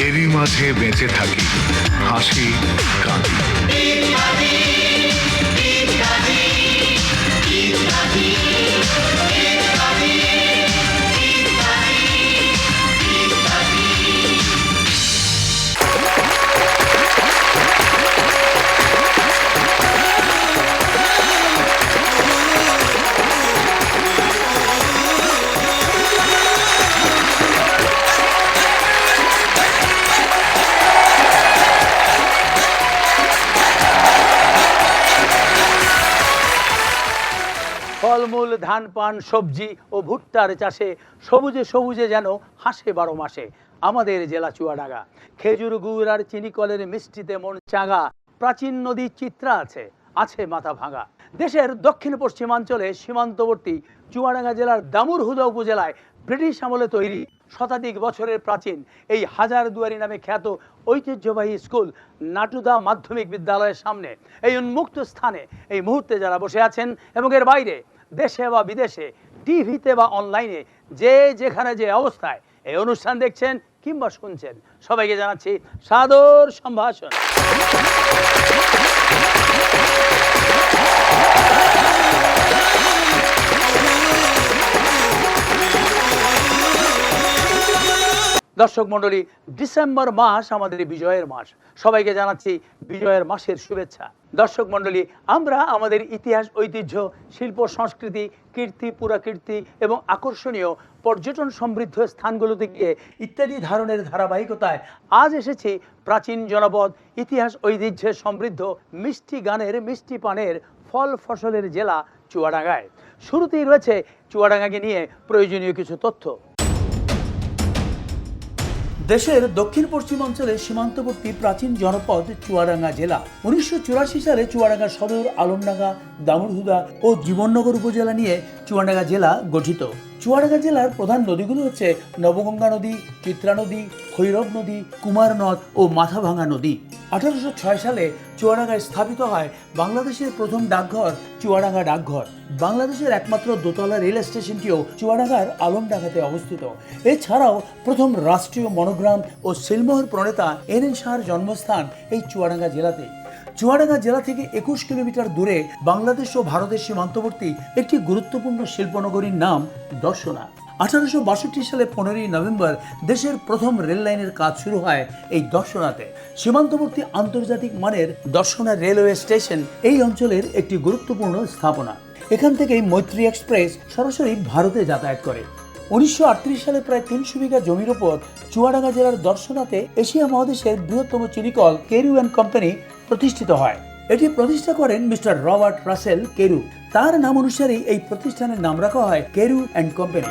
এরই মাঝে বেঁচে থাকি হাসি কাঁদি। ফলমূল, ধান, পান, সবজি ও ভুট্টার চাষে সবুজে সবুজে যেন হাসে 12 মাসে আমাদের জেলা চুয়াডাঙ্গা। খেজুর, গুড় আর চিনিকলের মিষ্টিতে মন চাঙ্গা। প্রাচীন নদী চিত্রা আছে মাথা ভাঙা। দেশের দক্ষিণ পশ্চিমাঞ্চলে সীমান্তবর্তী চুয়াডাঙ্গা জেলার দামুড়হুদা উপজেলায় ব্রিটিশ আমলে তৈরি শতাধিক বছরের প্রাচীন এই হাজারদুয়ারি নামে খ্যাত ঐতিহ্যবাহী স্কুল নাটুদা মাধ্যমিক বিদ্যালয়ের সামনে এই উন্মুক্ত স্থানে এই মুহূর্তে যারা বসে আছেন এবং এর বাইরে দেশে বা বিদেশে টিভিতে বা অনলাইনে যে যেখানে যে অবস্থায় এই অনুষ্ঠান দেখছেন কিংবা শুনছেন, সবাইকে জানাচ্ছি সাদর সম্ভাষণ। দর্শক মণ্ডলী, ডিসেম্বর মাস আমাদের বিজয়ের মাস। সবাইকে জানাচ্ছি বিজয়ের মাসের শুভেচ্ছা। দর্শক মণ্ডলী, আমরা আমাদের ইতিহাস, ঐতিহ্য, শিল্প, সংস্কৃতি, কীর্তি, পুরাকীর্তি এবং আকর্ষণীয় পর্যটন সমৃদ্ধ স্থানগুলোতে গিয়ে ইত্যাদি ধারণের ধারাবাহিকতায় আজ এসেছি প্রাচীন জনপদ, ইতিহাস ঐতিহ্যের সমৃদ্ধ, মিষ্টি গানের, মিষ্টি পানের, ফল ফসলের জেলা চুয়াডাঙ্গায়। শুরুতেই রয়েছে চুয়াডাঙ্গাকে নিয়ে প্রয়োজনীয় কিছু তথ্য। দেশের দক্ষিণ পশ্চিমাঞ্চলে সীমান্তবর্তী প্রাচীন জনপদ চুয়াডাঙ্গা জেলা। 1984 সালে চুয়াডাঙ্গা সদর, আলমডাঙ্গা, দামুড়হুদা ও জীবননগর উপজেলা নিয়ে চুয়াডাঙ্গা জেলা গঠিত। চুয়াডাঙ্গা জেলার প্রধান নদীগুলো হচ্ছে নবগঙ্গা নদী, চিত্রা নদী, ভৈরব নদী, কুমার নদ ও মাথাভাঙা নদী। 1806 সালে চুয়াডাঙ্গায় স্থাপিত হয় বাংলাদেশের প্রথম ডাকঘর চুয়াডাঙ্গা ডাকঘর। বাংলাদেশের একমাত্র দোতলা রেল স্টেশনটিও চুয়াডাঙ্গার আলমডাঙ্গাতে অবস্থিত। এছাড়াও প্রথম রাষ্ট্রীয় মনোগ্রাম ও সিলমোহর প্রণেতা এন শাহর জন্মস্থান এই চুয়াডাঙ্গা জেলাতে। চুয়াডাঙ্গা জেলা থেকে 21 কিলোমিটার দূরে বাংলাদেশ ও ভারতের সীমান্তবর্তী একটি গুরুত্বপূর্ণ শিল্পনগরীর নাম দর্শনা। 1862 সালে 15ই নভেম্বর দেশের প্রথম রেল লাইনের কাজ শুরু হয় এই দর্শনাতে। সীমান্তবর্তী আন্তর্জাতিক মানের দর্শনা রেলওয়ে স্টেশন এই অঞ্চলের একটি গুরুত্বপূর্ণ স্থাপনা। এখান থেকেই মৈত্রী এক্সপ্রেস সরাসরি ভারতে যাতায়াত করে। 1938 সালে প্রায় 300 বিঘা জমির ওপর চুয়াডাঙ্গা জেলার দর্শনাতে এশিয়া মহাদেশের বৃহত্তম চিনিকল কেরু অ্যান্ড কোম্পানি প্রতিষ্ঠিত হয়। এটি প্রতিষ্ঠা করেন মিস্টার রবার্ট রাসেল কেরু। তার নাম অনুসারেই এই প্রতিষ্ঠানের নাম রাখা হয় কেরু অ্যান্ড কোম্পানি।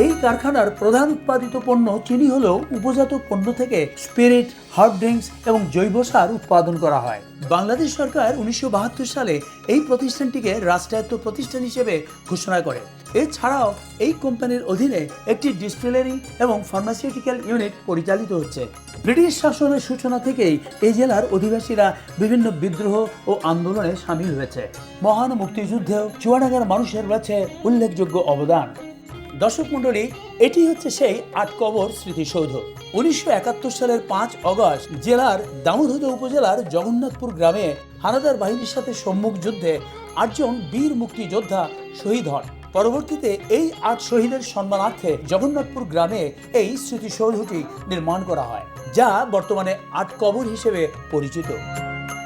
এই কারখানার প্রধান উৎপাদিত পণ্য চিনি হলেও উপজাত পণ্য থেকে স্পিরিট, হার্ব ড্রিঙ্কস এবং জৈব সার উৎপাদন করা হয়। বাংলাদেশ সরকার 1972 সালে এই প্রতিষ্ঠানটিকে রাষ্ট্রায়ত্ত প্রতিষ্ঠান হিসেবে ঘোষণা করে। এছাড়াও এই কোম্পানির অধীনে একটি ডিস্টিলারি এবং ফার্মাসিউটিক্যাল ইউনিট পরিচালিত হচ্ছে। ব্রিটিশ শাসনের সূচনা থেকেই এই জেলার অধিবাসীরা বিভিন্ন বিদ্রোহ ও আন্দোলনে সামিল হয়েছে। মহান মুক্তিযুদ্ধেও চুয়াডাঙ্গার মানুষের রয়েছে উল্লেখযোগ্য অবদান। দর্শক মণ্ডলী, এটি হচ্ছে সেই আটকবর স্মৃতিসৌধ। 1971 সালের 5 অগস্ট জেলার দামুড়হুদা উপজেলার জগন্নাথপুর গ্রামে হানাদার বাহিনীর সাথে সম্মুখ যুদ্ধে 8 জন বীর মুক্তিযোদ্ধা শহীদ হন। পরবর্তীতে এই ৮ শহীদের সম্মানার্থে জগন্নাথপুর গ্রামে এই স্মৃতিসৌধটি নির্মাণ করা হয়, যা বর্তমানে ৮ কবর হিসেবে পরিচিত।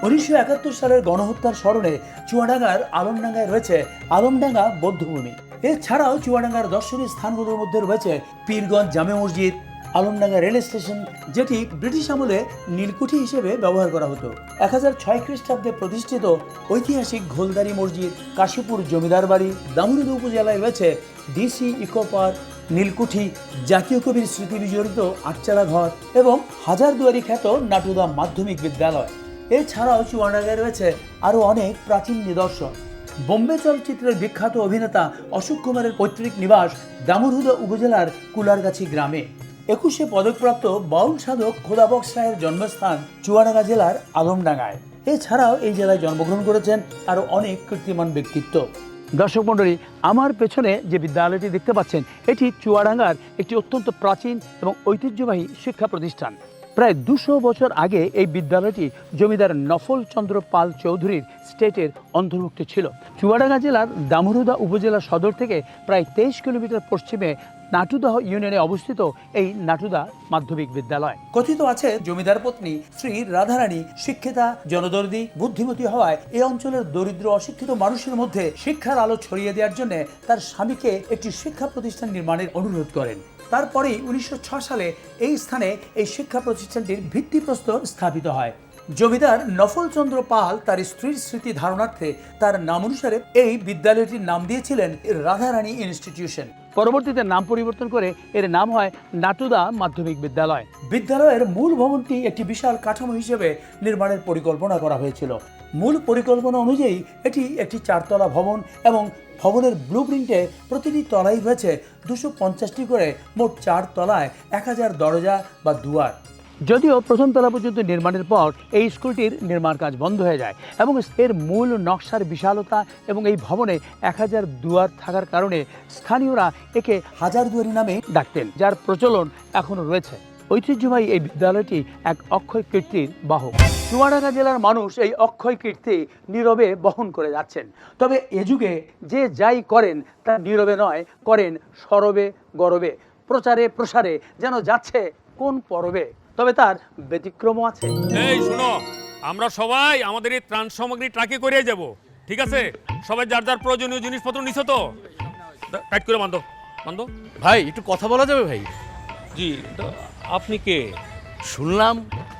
1971 সালের গণহত্যার স্মরণে চুয়াডাঙ্গার আলমডাঙ্গায় রয়েছে আলমডাঙ্গা বৌদ্ধভূমি। এছাড়াও চুয়াডাঙ্গার দর্শনীয় স্থানগুলোর মধ্যে রয়েছে পীরগঞ্জ জামে মসজিদ, আলমডাঙ্গা রেল স্টেশন, যেটি ব্রিটিশ আমলে নীলকুঠি হিসেবে ব্যবহার করা হতো। 1006 খ্রিস্টাব্দে প্রতিষ্ঠিত ঐতিহাসিক ঘোলদারি মসজিদ, কাশীপুর জমিদার বাড়ি, দামুড়হুদা উপজেলায় রয়েছে ডিসি ইকো পার্ক, নীলকুঠি, জাতীয় কবির স্মৃতি বিজড়িত আটচালা ঘর এবং হাজারদুয়ারি খ্যাত নাটুদা মাধ্যমিক বিদ্যালয়। এছাড়াও চুয়াডাঙ্গায় রয়েছে আরও অনেক প্রাচীন নিদর্শন। বোম্বে চলচ্চিত্রের বিখ্যাত অভিনেতা অশোক কুমারের পৈতৃক নিবাস দামুড়হুদা উপজেলার কুলারগাছি গ্রামে। 21শে পদকপ্রাপ্ত বাউল সাধক খোদাবক্স রায়ের জন্মস্থান চুয়াডাঙ্গা জেলার আলমডাঙ্গায়। এছাড়াও এই জেলায় জন্মগ্রহণ করেছেন আরও অনেক কীর্তিমান ব্যক্তিত্ব। দর্শক মণ্ডলী, আমার পেছনে যে বিদ্যালয়টি দেখতে পাচ্ছেন, এটি চুয়াডাঙ্গার একটি অত্যন্ত প্রাচীন এবং ঐতিহ্যবাহী শিক্ষা প্রতিষ্ঠান। প্রায় 200 বছর আগে এই বিদ্যালয়টি জমিদার নফল চন্দ্র পাল চৌধুরীর স্টেটের অন্তর্ভুক্ত ছিল। চুয়াডাঙ্গা জেলার দামুড়হুদা উপজেলা সদর থেকে প্রায় 23 কিলোমিটার পশ্চিমে নাটুদাহ ইউনিয়নে অবস্থিত এই নাটুদা মাধ্যমিক বিদ্যালয়। কথিত আছে জমিদার পত্নী শ্রী রাধারানী শিক্ষিতা, জনদর্দী, বুদ্ধিমতী হওয়ায় এই অঞ্চলের দরিদ্র অশিক্ষিত মানুষের মধ্যে শিক্ষার আলো ছড়িয়ে দেওয়ার জন্য তার স্বামীকে একটি শিক্ষা প্রতিষ্ঠান নির্মাণের অনুরোধ করেন। তারপরেই 1906 সালে এই স্থানে এই শিক্ষা প্রতিষ্ঠানটির ভিত্তিপ্রস্তর স্থাপিত হয়। জমিদার নফল চন্দ্র পাল তার স্ত্রীর স্মৃতি ধারণার্থে তার নাম অনুসারে এই বিদ্যালয়টির নাম দিয়েছিলেন রাধারানী ইনস্টিটিউশন। পরবর্তীতে নাম পরিবর্তন করে এর নাম হয় নাটুদা মাধ্যমিক বিদ্যালয়। বিদ্যালয়ের মূল ভবনটি একটি বিশাল কাঠামো হিসেবে নির্মাণের পরিকল্পনা করা হয়েছিল। মূল পরিকল্পনা অনুযায়ী এটি একটি 4তলা ভবন এবং ভবনের ব্লুপ্রিন্টে প্রতিটি তলায় রয়েছে 250টি করে মোট 4 তলায় 1000 দরজা বা দুয়ার। যদিও প্রথম তলা পর্যন্ত নির্মাণের পর এই স্কুলটির নির্মাণ কাজ বন্ধ হয়ে যায় এবং এর মূল নকশার বিশালতা এবং এই ভবনে 1000 দুয়ার থাকার কারণে স্থানীয়রা একে হাজারদুয়ারি নামে ডাকতেন, যার প্রচলন এখনও রয়েছে। ঐতিহ্যবাহী এই বিদ্যালয়টি এক অক্ষয় কীর্তির বাহক। চুয়াডাঙ্গা জেলার মানুষ এই অক্ষয় কীর্তি নীরবে বহন করে যাচ্ছেন। তবে এ যুগে যে যাই করেন তা নীরবে নয়, করেন সরবে গরবে, প্রচারে প্রসারে যেন যাচ্ছে কোন পরবে। তবে তার ব্যতিক্রমও আছে। এই শুনো, আমরা সবাই আমাদের এই ত্রাণ সামগ্রী ট্রাকে করে যাব, ঠিক আছে? সবাই যার যার প্রয়োজনীয় জিনিসপত্র নিছো তো? টাইট করে বাঁধো বাঁধো। ভাই একটু কথা বলা যাবে ভাই? জি, তো আপনি কে? শুনলাম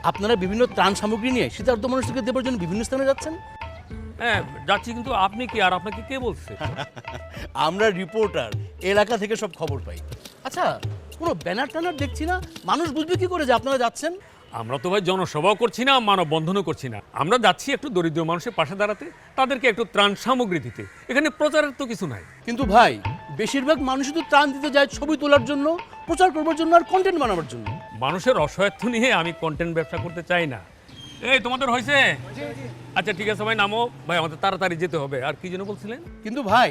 আপনারা বিভিন্ন ত্রাণ সামগ্রী নিয়ে শীতার্থ মানুষকে দেবার জন্য বিভিন্ন স্থানে যাচ্ছেন। হ্যাঁ যাচ্ছি, কিন্তু আপনি কে আর আপনাকে কে বলছে? আমরা রিপোর্টার, এলাকা থেকে সব খবর পাই। আচ্ছা, কোনো ব্যানার ট্যানার দেখছি না, মানুষ বুঝবে কি করে যে আপনারা যাচ্ছেন? আমরা তো ভাই জনসভাও করছি না, মানববন্ধনও করছি না। আমরা যাচ্ছি একটু দরিদ্র মানুষের পাশে দাঁড়াতে, তাদেরকে একটু ত্রাণ সামগ্রী দিতে। এখানে প্রচারের তো কিছু নাই। কিন্তু ভাই, বেশিরভাগ মানুষই তো ত্রাণ দিতে যায় ছবি তোলার জন্য, প্রচার করবার জন্য আর কন্টেন্ট বানাবার জন্য। মানুষের অসহায়ত্ব নিয়ে আমি কন্টেন্ট ব্যবসা করতে চাই না। এই তোমাদের হয়েছে? আচ্ছা ঠিক আছে ভাই, নামো ভাই, আমাদের তাড়াতাড়ি যেতে হবে। আর কি যেন বলছিলেন? কিন্তু ভাই,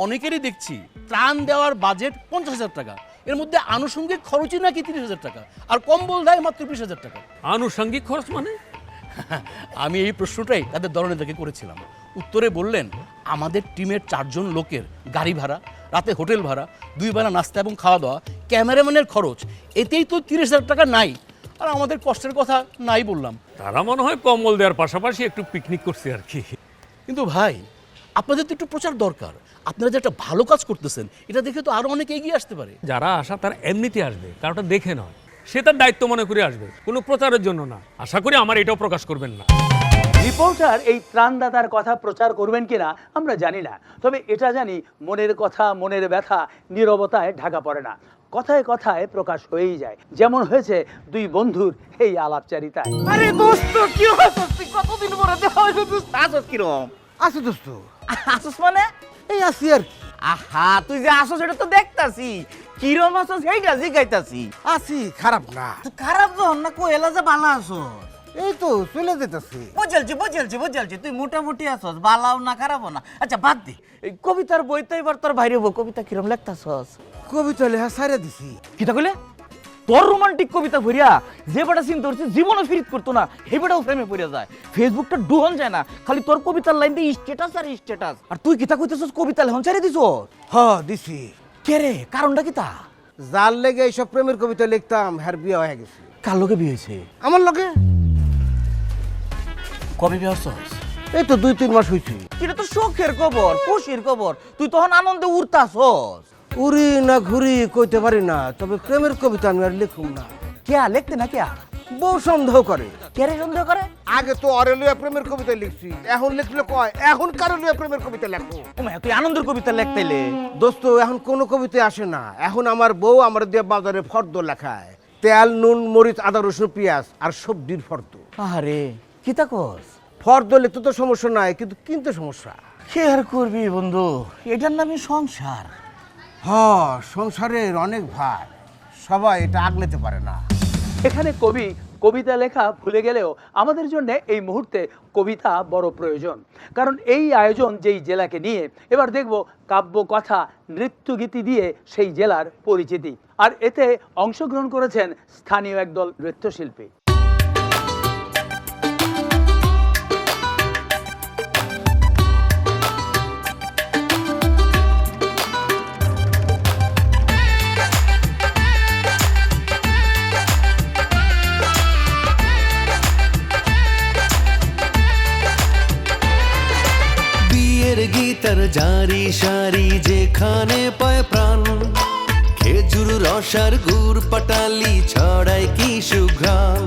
অনেকেরই দেখছি ত্রাণ দেওয়ার বাজেট 50,000 টাকা, এর মধ্যে আনুষঙ্গিক খরচই নাকি 30,000 টাকা, আর কম্বল দেয় মাত্র 20,000 টাকা। আনুষঙ্গিক খরচ মানে? আমি এই প্রশ্নটাই তাদের দলনেতাকে করেছিলাম। উত্তরে বললেন, আমাদের টিমের 4 জন লোকের গাড়ি ভাড়া, রাতে হোটেল ভাড়া, 2 বেলা নাস্তা এবং খাওয়া দাওয়া, ক্যামেরাম্যানের খরচ, এতেই তো 30,000 টাকা নাই। আর আমাদের কষ্টের কথা নাই বললাম। তারা মনে হয় কম্বল দেওয়ার পাশাপাশি একটু পিকনিক করছে আর কি। কিন্তু ভাই, আপনাদের তো একটু প্রচার দরকার। আপনারা যে একটা ভালো কাজ করতেছেন, এটা দেখে তো আরো অনেকে এগিয়ে আসতে পারে। যারা আসা তারা এমনিতে আসবে, কারোটা দেখে নয়। সে তার দায়িত্ব মনে করে আসবে, কোনো প্রচারের জন্য না। আশা করি আমার এটাও প্রকাশ করবেন না। রিপোর্টার এই ত্রাণদাতার কথা প্রচার করবেন কিনা আমরা জানি না, তবে এটা জানি মনের কথা, মনের ব্যথা নীরবতায় ঢাকা পড়ে না, কথায় কথায় প্রকাশ হয়েই যায়। যেমন হয়েছে 2 বন্ধুর এই আলাপচারিতায়। আরে দোস্ত, কি হইছস? তুই কতদিন পরে দেখা হইলো দোস্ত? আসস কিরম? আছো দোস্ত, আসস মানে? এই আছি আর কি। আহা, তুই যে আসস এটা তো দেখতাছি। কিরম আসস সেইটা জিগাইতাছি। আছি, খারাপ না। তুই খারাপ যখন না কইলা যে ভালো আসস। এই তো চলে যেতেছি। বুঝালছি তুই মোটামুটি আসস, বালাও না খারাপও না। আচ্ছা বাদ দে, এই কবিতার বই তো এবার তোর বাইরে হবো। কবিতা কিরম লেখতাছস? কবিতা লেখা সাইরা দিছি। কিতা কইলে? তোর রোমান্টিক কবিতা ভরিয়া যে বেটা চিন্তা করছে জীবনে ফিরিত করতো না সেই বেটাও প্রেমে পড়ে যায়। ফেসবুকটা ডুহন যায় না, খালি তোর কবিতার লাইন দিয়ে স্ট্যাটাস আর স্ট্যাটাস। আর তুই কিতা কইতেছস কবিতা লেখন ছেড়ে দিছ? দিছি। কে রে, কারণটা কিতা? যার লেগে এইসব প্রেমের কবিতা লিখতাম হ্যার বিয়ে হয়ে গেছে। কার লগে বিয়ে হয়েছে? আমার লগে কবে বিয়ে হচ্ছস? এই তো 2-3 মাস হয়েছে। এটা তো শখের খবর, খুশির খবর, তুই তখন আনন্দে উড়তাছস। উড়ি না ঘুরি কইতে পারি না, তবে প্রেমের কবিতা আমি আর লিখুম না। কেয়া লিখতে না কেয়া? বউ সন্দেহ করে। কে রে সন্দেহ করে? আগে তো অরেলিয়া প্রেমের কবিতা লিখছি, এখন লিখলে কয় এখন কারেলিয়া প্রেমের কবিতা লেখো। তুই আনন্দের কবিতা লিখতেলে? দোস্ত এখন কোনো কবিতা আসে না, এখন আমার বউ আমার দিয়ে বাজারে ফর্দ লেখায়, তেল নুন মরিচ আদা রসুন পেঁয়াজ আর সবজির ফর্দ। আরে কিতা কস? ফর্দ লিখতে তো সমস্যা নাই, কিন্তু কিনতে সমস্যা। কে আর করবি বন্ধু, এটার নামই সংসার। সংসারের অনেক ভার, সবাই এটা আগলেতে পারে না। এখানে কবি কবিতা লেখা ভুলে গেলেও আমাদের জন্য এই মুহূর্তে কবিতা বড় প্রয়োজন। কারণ এই আয়োজন যেই জেলাকে নিয়ে, এবার দেখব কাব্য কথা নৃত্যগীতি দিয়ে সেই জেলার পরিচিতি। আর এতে অংশগ্রহণ করেছেন স্থানীয় একদল নৃত্যশিল্পী। গীতার জারি সারি যেখানে পায় প্রাণ, খেজুর রসার গুড় পাটালি ছড়ায় কি সুঘ্রাণ।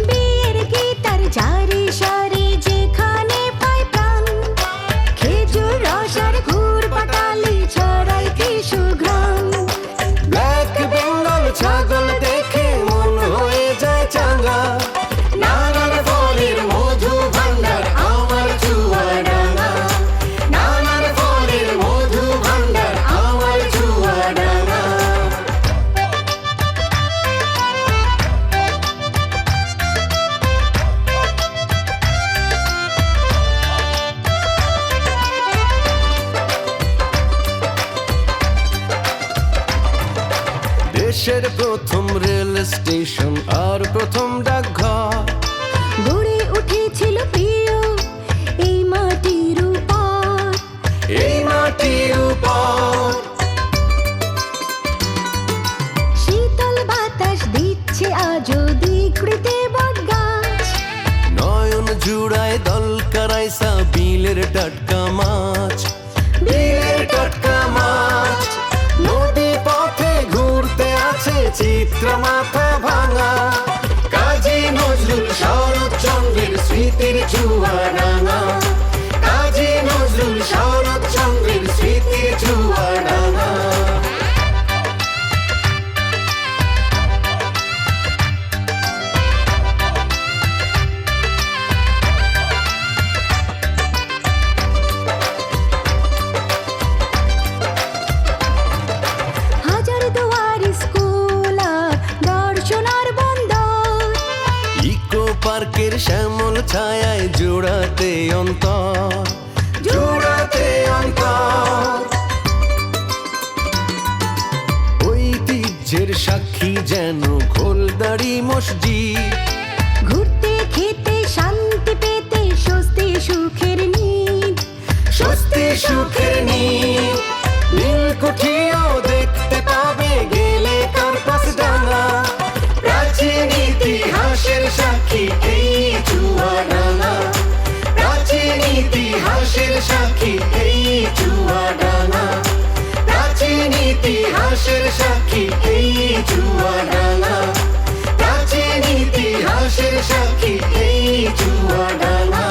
বিয়ের গীতার জারি সারি যেখানে পায় প্রাণ, খেজুর রসার গুড় পাটালি ছড়ায় কি সুঘ্রাণ। ব্ল্যাক বেঙ্গল ছাগল দেখে মন হয়ে যায় চাঙ্গা, নানান ফলের মধু ভান্ডার আমার চুয়াডাঙ্গা, নানান ফলের মধু ভান্ডার আমার চুয়াডাঙ্গা। দেশের প্রথম রেল স্টেশন আর প্রথম ডাকঘর, গড়ে উঠেছিল প্রিয় এই মাটির উপর, এই মাটির উপর। শীতল বাতাস দিচ্ছে আজও দিকৃতে বটগাছ। নয়ন জুড়ায় দল কারাইসা বিলের টাটকা মাছ, বিলের টাটকা মাছ। নদী পথে ঘুরতে আছে চিত্র মাথা ভাঙা, কাজী নজরুল শরৎচন্দ্রের স্মৃতির চুয়াডাঙ্গা, কাজী নজরুল শরৎচন্দ্রের স্মৃতির চুয়াডাঙ্গা। হাজার দুয়ার স্কুল আর দর্শনার বন্দর, ইকো পার্কের শ্যামল ছায়ায় জোড়াতে অন্তর, জোড়াতে অন্তর। ঐতিহ্যের সাক্ষী যেন খোলদাড়ি মসজিদ, ঘুরতে খেতে শান্তি পেতে স্বস্তি সুখের নিদ। স্বস্তি সুখের নীল। নীলকুঠিও দেখতে পাবে গেলে কার্পাস ডাঙ্গা, প্রাচীন ইতিহাসের সাক্ষী এই চুয়াডাঙ্গা, প্রাচীন ইতিহাসের সাক্ষী এই চুয়াডাঙ্গা, প্রাচীন ইতিহাসের সাক্ষী এই চুয়াডাঙ্গা, প্রাচীন ইতিহাসের সাক্ষী এই চুয়াডাঙ্গা।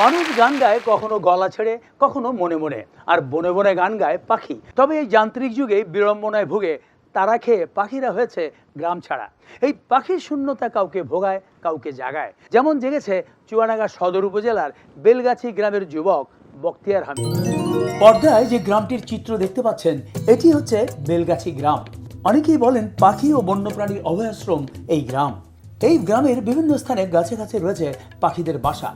মানুষ গান গায় কখনো গলা ছেড়ে, কখনো মনে মনে, আর বনে বনে গান গায় পাখি। তবে এই যান্ত্রিক যুগে বিড়ম্বনায় ভুগে তারা খেয়ে পাখিরা হয়েছে গ্রাম ছাড়া। এই পাখির শূন্যতা কাউকে ভোগায়, কাউকে জাগায়। যেমন জেগেছে চুয়াডাঙ্গা সদর উপজেলার বেলগাছি গ্রামের যুবক বখতিয়ার হামিদ। পর্দায় যে গ্রামটির চিত্র দেখতে পাচ্ছেন, এটি হচ্ছে বেলগাছি গ্রাম। অনেকেই বলেন পাখি ও বন্যপ্রাণীর অভয়াশ্রম এই গ্রাম। এই গ্রামের বিভিন্ন স্থানে গাছে গাছে রয়েছে পাখিদের বাসা।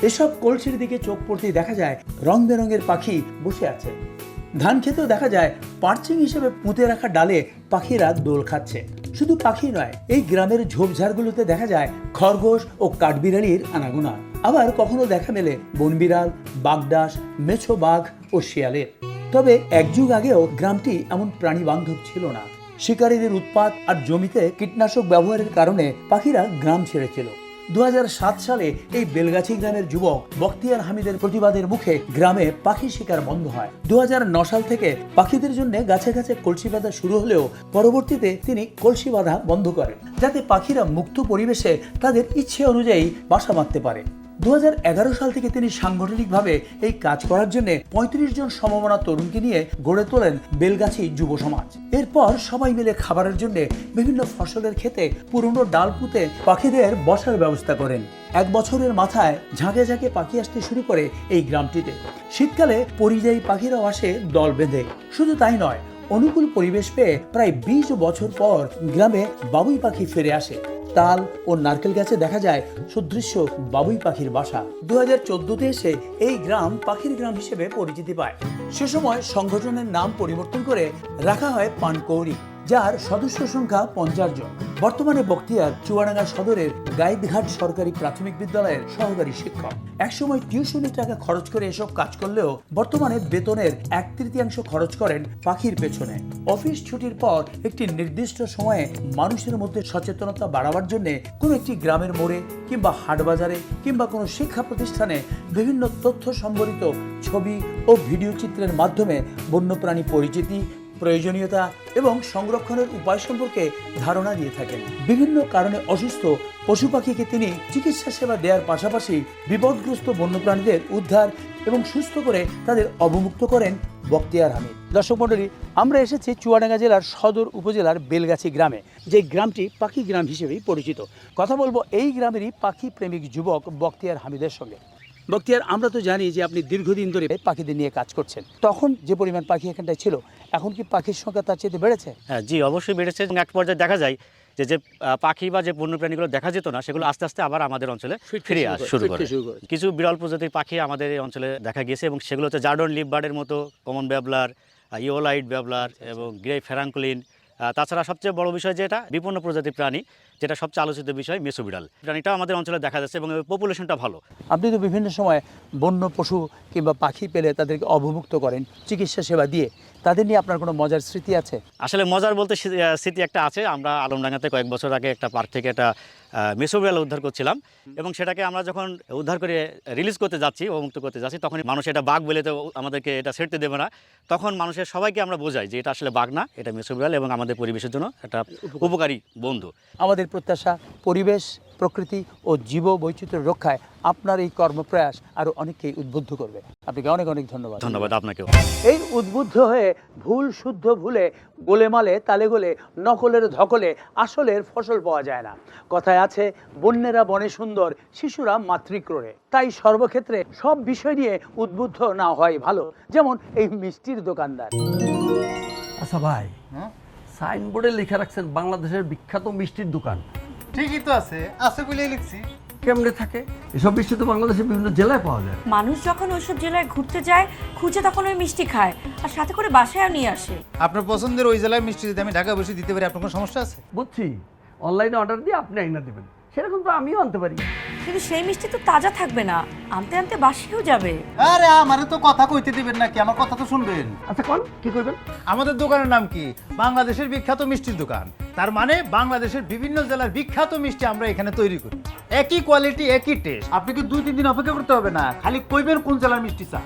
এসব কলসির দিকে চোখ পড়তেই দেখা যায় রং বেরঙের পাখি বসে আছে। ধান খেতেও দেখা যায় পার্চিং হিসেবে পুঁতে রাখা ডালে পাখিরা দোল খাচ্ছে। শুধু পাখি নয়, এই গ্রামের ঝোপঝাড়গুলোতে দেখা যায় খরগোশ ও কাঠবিড়ালির আনাগোনা। আবার কখনো দেখা মেলে বনবিড়াল, বাগডাস, মেছো বাঘ ও শিয়ালের। তবে এক যুগ আগেও গ্রামটি এমন প্রাণী বান্ধব ছিল না। শিকারীদের উৎপাত আর জমিতে কীটনাশক ব্যবহারের কারণে পাখিরা গ্রাম ছেড়েছিল। 2007 সালে এই বেলগাছি গ্রামের যুবক বখতিয়ার হামিদের প্রতিবাদের মুখে গ্রামে পাখি শিকার বন্ধ হয়। 2009 সাল থেকে পাখিদের জন্য গাছে গাছে কলসি বাঁধা শুরু হলেও পরবর্তীতে তিনি কলসি বাঁধা বন্ধ করেন, যাতে পাখিরা মুক্ত পরিবেশে তাদের ইচ্ছে অনুযায়ী বাসা বাঁধতে পারে। 2011 সাল থেকে তিনি সাংগঠনিকভাবে এই কাজ করার জন্য 35 জন সমমনা তরুণকে নিয়ে গড়ে তোলেন বেলগাছি যুব সমাজ। এরপর সবাই মিলে খাবারের জন্য বিভিন্ন ফসলের ক্ষেতে পুরনো ডাল পুঁতে পাখিদের বসার ব্যবস্থা করেন। 1 বছরের মাথায় ঝাঁকে ঝাঁকে পাখি আসতে শুরু করে এই গ্রামটিতে। শীতকালে পরিযায়ী পাখিরাও আসে দল বেঁধে। শুধু তাই নয়, অনুকূল পরিবেশ পেয়ে প্রায় 20 বছর পর গ্রামে বাবুই পাখি ফিরে আসে। তাল ও নারকেল গাছে দেখা যায় সুদৃশ্য বাবুই পাখির বাসা। 2014-তে এসে এই গ্রাম পাখির গ্রাম হিসেবে পরিচিতি পায়। সে সময় সংগঠনের নাম পরিবর্তন করে রাখা হয় পানকৌড়ি, যার সদস্য সংখ্যা 50 জন। বর্তমানে বখতিয়ার চুয়াডাঙ্গা সদরের গাইদঘাট সরকারি প্রাথমিক বিদ্যালয়ের সহকারী শিক্ষক। একসময় টিউশনের টাকা খরচ করে এসব কাজ করলেও বর্তমানে বেতনের 1/3 খরচ করেন পাখির পেছনে। অফিস ছুটির পর একটি নির্দিষ্ট সময়ে মানুষের মধ্যে সচেতনতা বাড়াবার জন্য কোনো একটি গ্রামের মোড়ে কিংবা হাটবাজারে কিংবা কোনো শিক্ষা প্রতিষ্ঠানে বিভিন্ন তথ্য সম্বলিত ছবি ও ভিডিও চিত্রের মাধ্যমে বন্যপ্রাণী পরিচিতি, প্রয়োজনীয়তা এবং সংরক্ষণের উপায় সম্পর্কে ধারণা দিয়ে থাকেন। বিভিন্ন কারণে অসুস্থ পশু পাখিকে তিনি চিকিৎসা সেবা দেওয়ার পাশাপাশি বিপদগ্রস্ত বন্যপ্রাণীদের উদ্ধার এবং সুস্থ করে তাদের অবমুক্ত করেন বখতিয়ার হামিদ। দর্শক মণ্ডলী, আমরা এসেছি চুয়াডাঙ্গা জেলার সদর উপজেলার বেলগাছি গ্রামে, যে গ্রামটি পাখি গ্রাম হিসেবেই পরিচিত। কথা বলবো এই গ্রামেরই পাখি প্রেমিক যুবক বখতিয়ার হামিদের সঙ্গে। বখতিয়ার, আমরা তো জানি যে আপনি দীর্ঘদিন ধরে পাখিদের নিয়ে কাজ করছেন। তখন যে পরিমাণ পাখি এখানটায় ছিল, এখন কি পাখির সংখ্যা তার চেয়ে বেড়েছে? হ্যাঁ, জি, অবশ্যই বেড়েছে। এক পর্যায়ে দেখা যায় যে পাখি বা যে বন্যপ্রাণীগুলো দেখা যেত না, সেগুলো আস্তে আস্তে আবার আমাদের অঞ্চলে ফিরে আসা শুরু করে। কিছু বিরল প্রজাতির পাখি আমাদের এই অঞ্চলে দেখা গিয়েছে এবং সেগুলো হচ্ছে জার্ডন লিপবার্ডের মতো, কমন ব্যাবলার, ইওলাইট ব্যাবলার এবং গ্রে ফেরাঙ্কুলিন। তাছাড়া সবচেয়ে বড় বিষয় যেটা বিপন্ন প্রজাতির প্রাণী, যেটা সবচেয়ে আলোচিত বিষয়, মেছো বিড়াল। প্রাণীটাও আমাদের অঞ্চলে দেখা যাচ্ছে এবং পপুলেশনটা ভালো। আপনি তো বিভিন্ন সময় বন্য পশু কিংবা পাখি পেলে তাদেরকে অবমুক্ত করেন চিকিৎসা সেবা দিয়ে, তাদের নিয়ে আপনার কোনো মজার স্মৃতি আছে? আসলে মজার বলতে স্মৃতি একটা আছে। আমরা আলমডাঙ্গাতে কয়েক বছর আগে একটা পার্ক থেকে একটা মেছো বিড়াল উদ্ধার করছিলাম এবং সেটাকে আমরা যখন উদ্ধার করে রিলিজ করতে যাচ্ছি, অবমুক্ত করতে যাচ্ছি, তখন মানুষ এটা বাঘ বলে তো আমাদেরকে এটা ছেড়তে দেবে না। তখন মানুষের সবাইকে আমরা বোঝাই যে এটা আসলে বাঘ না, এটা মেছো বিড়াল এবং আমাদের পরিবেশের জন্য একটা উপকারী বন্ধু। আমাদের প্রত্যাশা পরিবেশ, প্রকৃতি ও জীব বৈচিত্র্য রক্ষায় আপনার এই কর্মপ্রয়াস আরও অনেককেই উদ্বুদ্ধ করবে। আপনাকে অনেক অনেক ধন্যবাদ। ধন্যবাদ আপনাকেও। এই উদ্বুদ্ধ হয়ে ভুল শুদ্ধ ভুলে গোলেমালে তালে গোলে নকলের ধকলে আসলের ফসল পাওয়া যায় না। কথায় আছে, বন্যেরা বনে সুন্দর, শিশুরা মাতৃক্রোড়ে। তাই সর্বক্ষেত্রে সব বিষয় নিয়ে উদ্বুদ্ধ না হয় ভালো। যেমন এই মিষ্টির দোকানদার। আচ্ছা ভাই, সাইনবোর্ডে লিখে রাখছেন বাংলাদেশের বিখ্যাত মিষ্টির দোকান। ঠিকই তো আছে, আছে বলেই লিখছি। কেমনে থাকে? এসব মিষ্টি তো বাংলাদেশের বিভিন্ন জেলায় পাওয়া যায়। মানুষ যখন ওইসব জেলায় ঘুরতে যায়, খুঁজে তখন ওই মিষ্টি খায় আর সাথে করে বাসায়ও নিয়ে আসে। আপনার পছন্দের ওই জেলায় মিষ্টি যদি আমি ঢাকা বসে দিতে পারি, আপনার কোনো সমস্যা আছে? বুঝছি, অনলাইনে অর্ডার দিয়ে আপনি আইনা দেবেন, সেরকম তো আমিও আনতে পারি। কিন্তু সেই মিষ্টি তো তাজা থাকবে না, আনতে আনতে বাসিও যাবে। আরে আমারে তো কথা কইতে দিবেন নাকি? আমার কথা তো শুনবেন। আচ্ছা কোন কি করবেন? আমাদের দোকানের নাম কি? বাংলাদেশের বিখ্যাত মিষ্টির দোকান। তার মানে বাংলাদেশের বিভিন্ন জেলার বিখ্যাত মিষ্টি আমরা এখানে তৈরি করি। একই কোয়ালিটি, একই টেস্ট। আপনাকে 2-3 দিন অপেক্ষা করতে হবে না, খালি কইবেন কোন জেলার মিষ্টি চা।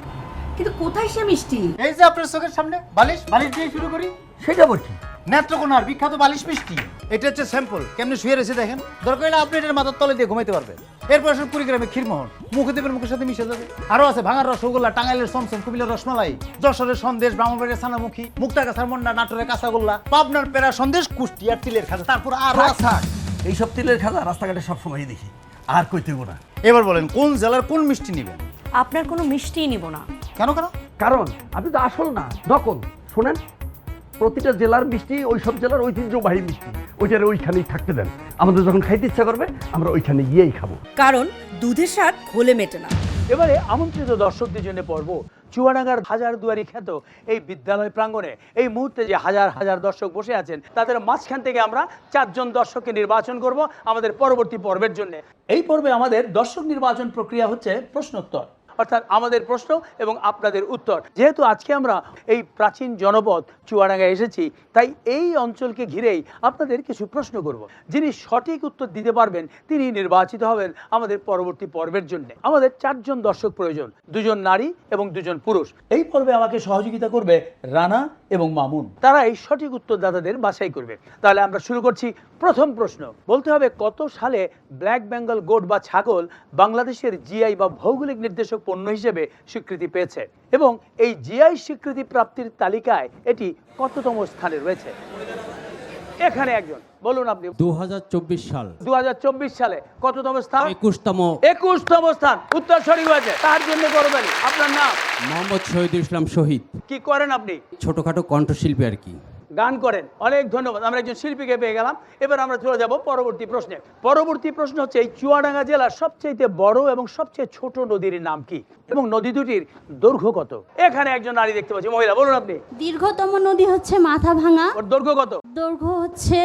কিন্তু কোথায় সে মিষ্টি? এই যে আপনার চোখের সামনে, বালিশ দিয়ে শুরু করি। সেটা বলছি নেত্রকোনার বিখ্যাত বালিশ মিষ্টি। এটা হচ্ছে স্যাম্পল, কেমনে শুয়ে রয়েছে দেখেন। দরকার হলে আপনি এটার মাথার তলে দিয়ে ঘুমাইতে পারবেন। এরপর আসেন কুড়িগ্রামে ক্ষীরমোহন, মুখে দেবেন, মুখের সাথে মিশে যাবে। আরো আছে ভাঙার রসগোল্লা, টাঙ্গাইলের চমচম, কুমিল্লার রসমালাই, যশোরের সন্দেশ, ব্রাহ্মণবাড়ির ছানামুখী, মুক্তাগাছার মন্ডা, নাটোরের কাঁচাগোল্লা, পাবনার পেড়া সন্দেশ, কুষ্টিয়ার তিলের খাজা। তারপর আরো আছে এইসব তিলের খাজা রাস্তাঘাটে সবসময় দেখি, আর কইতে না। এবার বলেন কোন জেলার কোন মিষ্টি নেবেন? আপনার কোনো মিষ্টিই নিব না। কেন? কারণ আপনি তো আসল না, নকল। শোনেন, প্রতিটা জেলার মিষ্টি ওই সব জেলার ঐতিহ্যবাহী মিষ্টি, ওইটার ওইখানেই থাকতে দেন। আমাদের যখন খাইতে ইচ্ছা করবে আমরা ওইখানে গিয়েই খাবো। কারণ দুধের স্বাদ ঘোলে মেটে না। এবারে আমন্ত্রিত দর্শকদের জন্য পর্ব চুয়াডাঙ্গার হাজারদুয়ারি খ্যাত এই বিদ্যালয় প্রাঙ্গণে এই মুহূর্তে যে হাজার হাজার দর্শক বসে আছেন তাদের মাঝখান থেকে আমরা 4 জন দর্শককে নির্বাচন করব আমাদের পরবর্তী পর্বের জন্য। এই পর্বে আমাদের দর্শক নির্বাচন প্রক্রিয়া হচ্ছে প্রশ্নোত্তর, অর্থাৎ আমাদের প্রশ্ন এবং আপনাদের উত্তর। যেহেতু আজকে আমরা এই প্রাচীন জনপদ চুয়াডাঙ্গায় এসেছি, তাই এই অঞ্চলকে ঘিরেই আপনাদের কিছু প্রশ্ন করব। যিনি সঠিক উত্তর দিতে পারবেন তিনি নির্বাচিত হবেন আমাদের পরবর্তী পর্বের জন্য। আমাদের 4 জন দর্শক প্রয়োজন, 2 জন নারী এবং 2 জন পুরুষ। এই পর্বে আমাকে সহযোগিতা করবে রানা এবং মামুন, তারা এই সঠিক উত্তরদাতাদের বাছাই করবে। তাহলে আমরা শুরু করছি। প্রথম প্রশ্ন, বলতে হবে কত সালে ব্ল্যাক বেঙ্গল গোট বা ছাগল বাংলাদেশের জিআই বা ভৌগোলিক নির্দেশক পণ্য হিসেবে স্বীকৃতি পেয়েছে এবং এই জিআই স্বীকৃতি প্রাপ্তির তালিকায় এটি কততম স্থানে রয়েছে? এখানে একজন বলুন আপনি। 2024 সাল। 2024 সালে কততম স্থান? 21তম স্থান। উত্তর সঠিক হয়েছে। তার জন্য করবেন। আপনার নাম? মোহাম্মদ শহীদুল ইসলাম শহীদ। কি করেন আপনি? ছোটখাটো কণ্ঠশিল্পী আর কি। গান করেন। অনেক ধন্যবাদ, আমরা একজন শিল্পীকে পেয়ে গেলাম। এবার আমরা চলে যাব পরবর্তী প্রশ্নে। পরবর্তী প্রশ্ন হচ্ছে এই চুয়াডাঙ্গা জেলার সবচেয়ে বড় এবং সবচেয়ে ছোট নদীর নাম কি এবং নদী দুটির দৈর্ঘ্য কত? এখানে একজন নারী দেখতে পাচ্ছি, মহিলা, বলুন আপনি। দীর্ঘতম নদী হচ্ছে মাথাভাঙা, ওর দৈর্ঘ্য কত? দৈর্ঘ্য হচ্ছে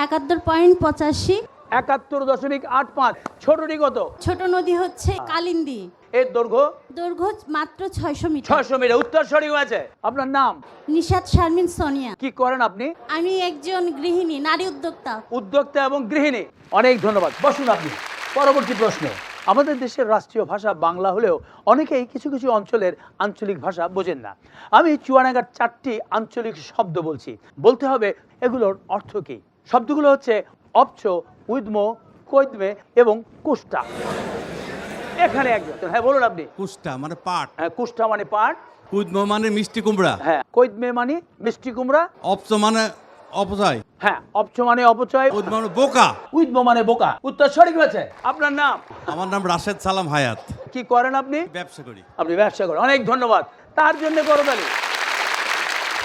71.85। 71.85। ছোটটি কত? ছোট নদী হচ্ছে কালিন্দী, এর দৈর্ঘ্য? দৈর্ঘ্য মাত্র 600 মিটার। 600 মিটার। উত্তর সঠিক হয়েছে। আপনার নাম? নিশাত শারমিন সোনিয়া। কি করেন আপনি? আমি একজন গৃহিণী, নারী উদ্যোক্তা। উদ্যোক্তা এবং গৃহিণী। অনেক ধন্যবাদ, বসুন আপনি। পরবর্তী প্রশ্ন, আমাদের দেশের রাষ্ট্রীয় ভাষা বাংলা হলেও অনেকেই কিছু কিছু অঞ্চলের আঞ্চলিক ভাষা বোঝেন না। আমি চুয়াডাঙ্গার 4টি আঞ্চলিক শব্দ বলছি, বলতে হবে এগুলোর অর্থ কী। শব্দগুলো হচ্ছে অপচ, উইদম, কৈদমে এবং কুষ্টা। এখানে একজন, হ্যাঁ বলুন আপনি। কুষ্টা মানে পাট। হ্যাঁ, কুষ্টা মানে পাট। কুদম মানে মিষ্টি কুমড়া। হ্যাঁ, কৈদমে মানে মিষ্টি কুমড়া। অপচ মানে অপচয়। হ্যাঁ, অপচ মানে অপচয়। উদ্ম মানে বোকা। উইদম মানে বোকা। উত্তর সঠিক হয়েছে। আপনার নাম? আমার নাম রাশেদ সালাম হায়াত। কি করেন আপনি? ব্যবসা করি। আপনি ব্যবসা করেন। অনেক ধন্যবাদ। তার জন্য করবেন।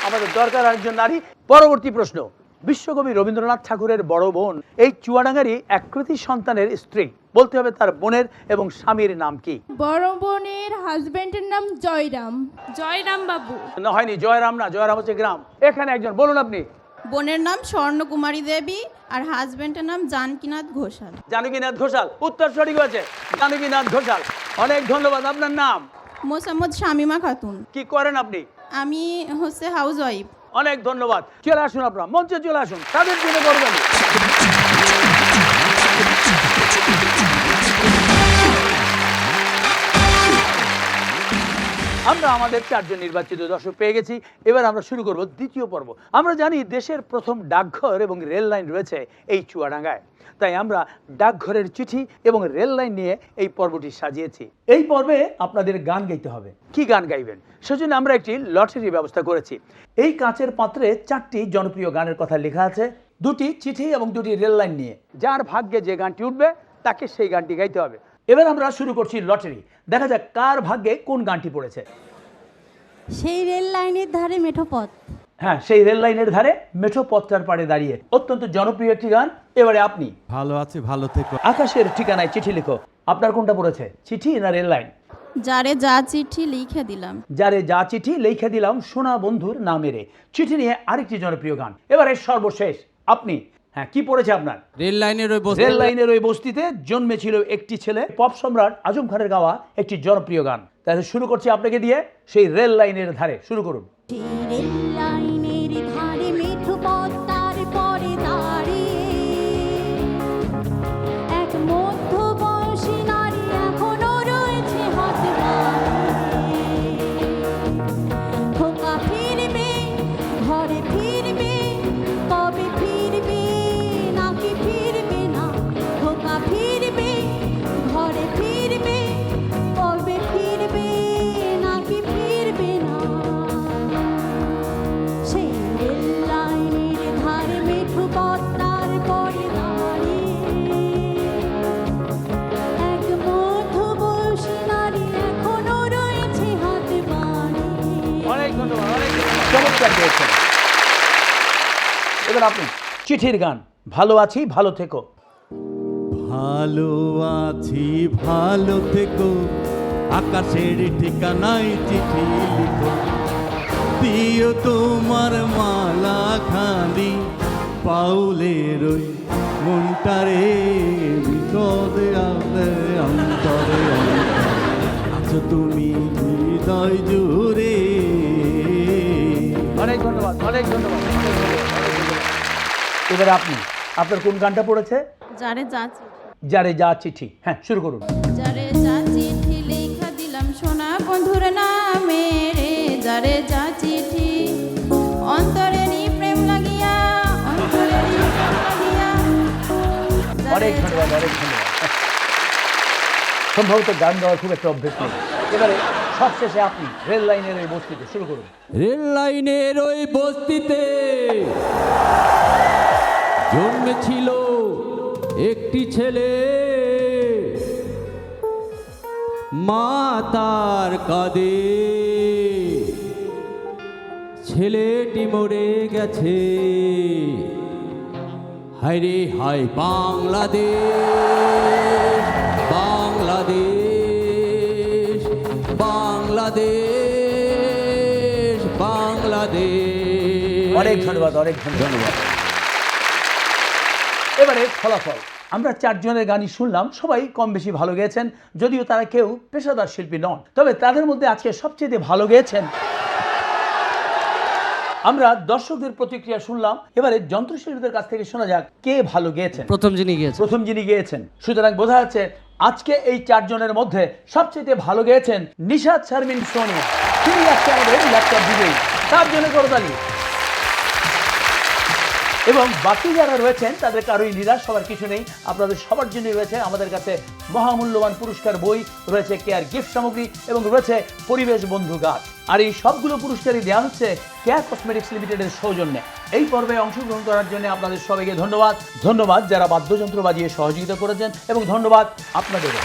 আমাদের দরকার আরেকজন নারী। পরবর্তী প্রশ্ন, বিশ্বকবি রবীন্দ্রনাথ ঠাকুরের বড় বোন এই চুয়াডাঙ্গারই এককৃতি সন্তানের স্ত্রী, বলতে হবে তার বোনের এবং স্বামীর নাম কি? বড় বোনের হাজবেন্ডের নাম জয়রাম, জয়রাম বাবু। না, হয়নি, জয়রাম না, জয়রাম হচ্ছে গ্রাম। এখানে একজন, বলুন আপনি। বোনের নাম স্বর্ণকুমারী দেবী আর হাজবেন্ডের নাম জানকীনাথ ঘোষাল। জানকীনাথ ঘোষাল। উত্তর সঠিক হয়েছে, জানকীনাথ ঘোষাল। অনেক ধন্যবাদ। আপনার নাম? মোসাম্মদ শামিমা খাতুন। কি করেন আপনি? আমি হচ্ছে হাউস ওয়াইফ। অনেক ধন্যবাদ। চলে আসুন, আপনারা মঞ্চে চলে আসুন। তাদের জন্য করবেন। আমরা আমাদের 4 জন নির্বাচিত দর্শক পেয়ে গেছি। এবার আমরা শুরু করব দ্বিতীয় পর্ব। আমরা জানি দেশের প্রথম ডাকঘর এবং রেল লাইন রয়েছে এই চুয়াডাঙ্গায়, তাই আমরা ডাকঘরের চিঠি এবং রেল লাইন নিয়ে এই পর্বটি সাজিয়েছি। এই পর্বে আপনাদের গান গাইতে হবে। কি গান গাইবেন সেজন্য আমরা একটি লটারির ব্যবস্থা করেছি। এই কাঁচের পাত্রে 4টি জনপ্রিয় গানের কথা লেখা আছে, 2টি চিঠি এবং 2টি রেল লাইন নিয়ে। যার ভাগ্যে যে গানটি উঠবে তাকে সেই গানটি গাইতে হবে। এবার আমরা শুরু করছি লটারি। দেখা যাক কার ভাগ্যে কোন গানটি পড়েছে। সেই রেল লাইনের ধারে মেঠো পথ। হ্যাঁ, সেই রেল লাইনের ধারে মেঠো পথটার পাড়ে দাঁড়িয়ে অত্যন্ত জনপ্রিয় একটি গান। এবারে আপনি। ভালো আছে, ভালো থেকো। আকাশের ঠিকানায় চিঠি লিখো। আপনার কোনটা পড়েছে, চিঠি না রেল লাইন? যারে যা চিঠি লিখে দিলাম। যারে যা চিঠি লিখে দিলাম সোনা বন্ধুর নামেরে। চিঠি নিয়ে আরেকটি জনপ্রিয় গান। এবারে সর্বশেষ আপনি। হ্যাঁ, কি পড়েছে আপনার? রেল লাইনের ওই বস্তিতে জন্মেছিল একটি ছেলে। পপ সম্রাট আজম খানের গাওয়া একটি জনপ্রিয় গান। তাহলে শুরু করছি আপনাকে দিয়ে। সেই রেল লাইনের ধারে শুরু করুন। রেল লাইনের ধারে মেঠো পথ, তার পরে দাঁড়িয়ে এক মধ্যবয়সী নারী এখনো রয়েছে হাত বাড়িয়ে। খোকা ফিরবে, ঘরে ফিরবে, কবে ফিরবে নাকি ফিরবে না। খোকা ফিরবে, ঘরে ফিরবে, কবে ফিরবে নাকি ফিরবে না। সেই রেল লাইনের ধারে মেঠো পথ, তার পরে দাঁড়িয়ে এক মধ্যবয়সী নারী এখনো রয়েছে হাত বাড়িয়ে। অনেক ধন্যবাদ, অনেক ধন্যবাদ। চমৎকার দিয়েছেন। এবার আপনি। চিঠির গান, ভালো আছি ভালো থেকো। ভালো আছি, ভালো থেকো, আকাশের ঠিকানায় চিঠি লিখো, দিও তোমার মালা খালি পাউলের ওই মনটারে, বিপদে আলে অন্তরে আছো তুমি হৃদয় জুড়ে। অনেক ধন্যবাদ, অনেক ধন্যবাদ। এবারে আপনি, আপনার কোন গানটা পড়েছে? যারে যা যারে যা চিঠি। হ্যাঁ, শুরু করুন। যারে যা চিঠি লেখা দিলাম সোনা বন্ধুর নামে রে, যারে যা চিঠি অন্তরে নি প্রেম লাগিয়া, অন্তরে নি প্রেম লাগিয়া। অনেক ধন্যবাদ, অনেক ধন্যবাদ। সম্ভবত গান গাওয়ার খুব একটা অভ্যেস নেই। এবারে সবশেষে আপনি রেল লাইনের এই বস্তিতে, শুরু করুন। রেল লাইনের ওই বস্তিতে জন্মেছিল একটি ছেলে, মা তার কাঁদে, ছেলেটি মরে গেছে। হায় রে হায় বাংলাদেশ, বাংলাদেশ, বাংলাদেশ, বাংলাদেশ। অনেক ধন্যবাদ, অনেক ধন্যবাদ। এবারে ফলাফল। আমরা চারজনের গানই শুনলাম, সবাই কম বেশি ভালো গেয়েছেন, যদিও তারা কেউ পেশাদার শিল্পী নন। তবে তাদের মধ্যে আজকে সবচেয়ে ভালো গেয়েছেন। আমরা দর্শকদের প্রতিক্রিয়া শুনলাম, এবারে যন্ত্রশিল্পীদের কাছ থেকে শোনা যাক কে ভালো গেয়েছেন। প্রথম যিনি গেয়েছেন। সুতরাং বোঝা যাচ্ছে আজকে এই চারজনের মধ্যে সবচেয়ে ভালো গেয়েছেন নিশাত শারমিন সোনিয়া। তিনি আজকে আমাদের ল্যাপটপ দিবেই, তার জন্য করতালি। এবং বাকি যারা রয়েছেন তাদের কারোই নিরাশ হওয়ার কিছু নেই, আপনাদের সবার জন্য রয়েছে আমাদের কাছে মহামূল্যবান পুরস্কার বই, রয়েছে কেয়ার গিফট সামগ্রী এবং রয়েছে পরিবেশ বন্ধু গাছ। আর এই সবগুলো পুরস্কারই দেওয়া হচ্ছে কেয়ার কসমেটিক্স লিমিটেডের সৌজন্যে। এই পর্বে অংশগ্রহণ করার জন্য আপনাদের সবাইকে ধন্যবাদ। ধন্যবাদ যারা বাদ্যযন্ত্র বাজিয়ে সহযোগিতা করেছেন এবং ধন্যবাদ আপনাদেরও।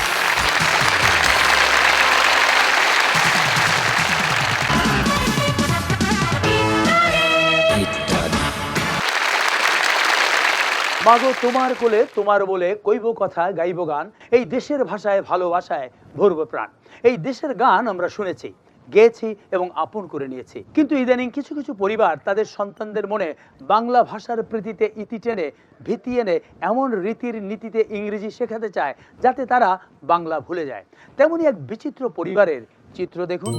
মাগো তোমার কোলে তোমার বলে কইব কথা গাইব গান, এই দেশের ভাষায় ভালোবাসায় ভরব প্রাণ। এই দেশের গান আমরা শুনেছি, গেয়েছি এবং আপন করে নিয়েছি, কিন্তু ইদানিং কিছু কিছু পরিবার তাদের সন্তানদের মনে বাংলা ভাষার প্রীতিতে ইতি টেনে ভীতি এনে এমন রীতির নীতিতে ইংরেজি শেখাতে চায় যাতে তারা বাংলা ভুলে যায়। তেমনি এক বিচিত্র পরিবারের চিত্র দেখুন।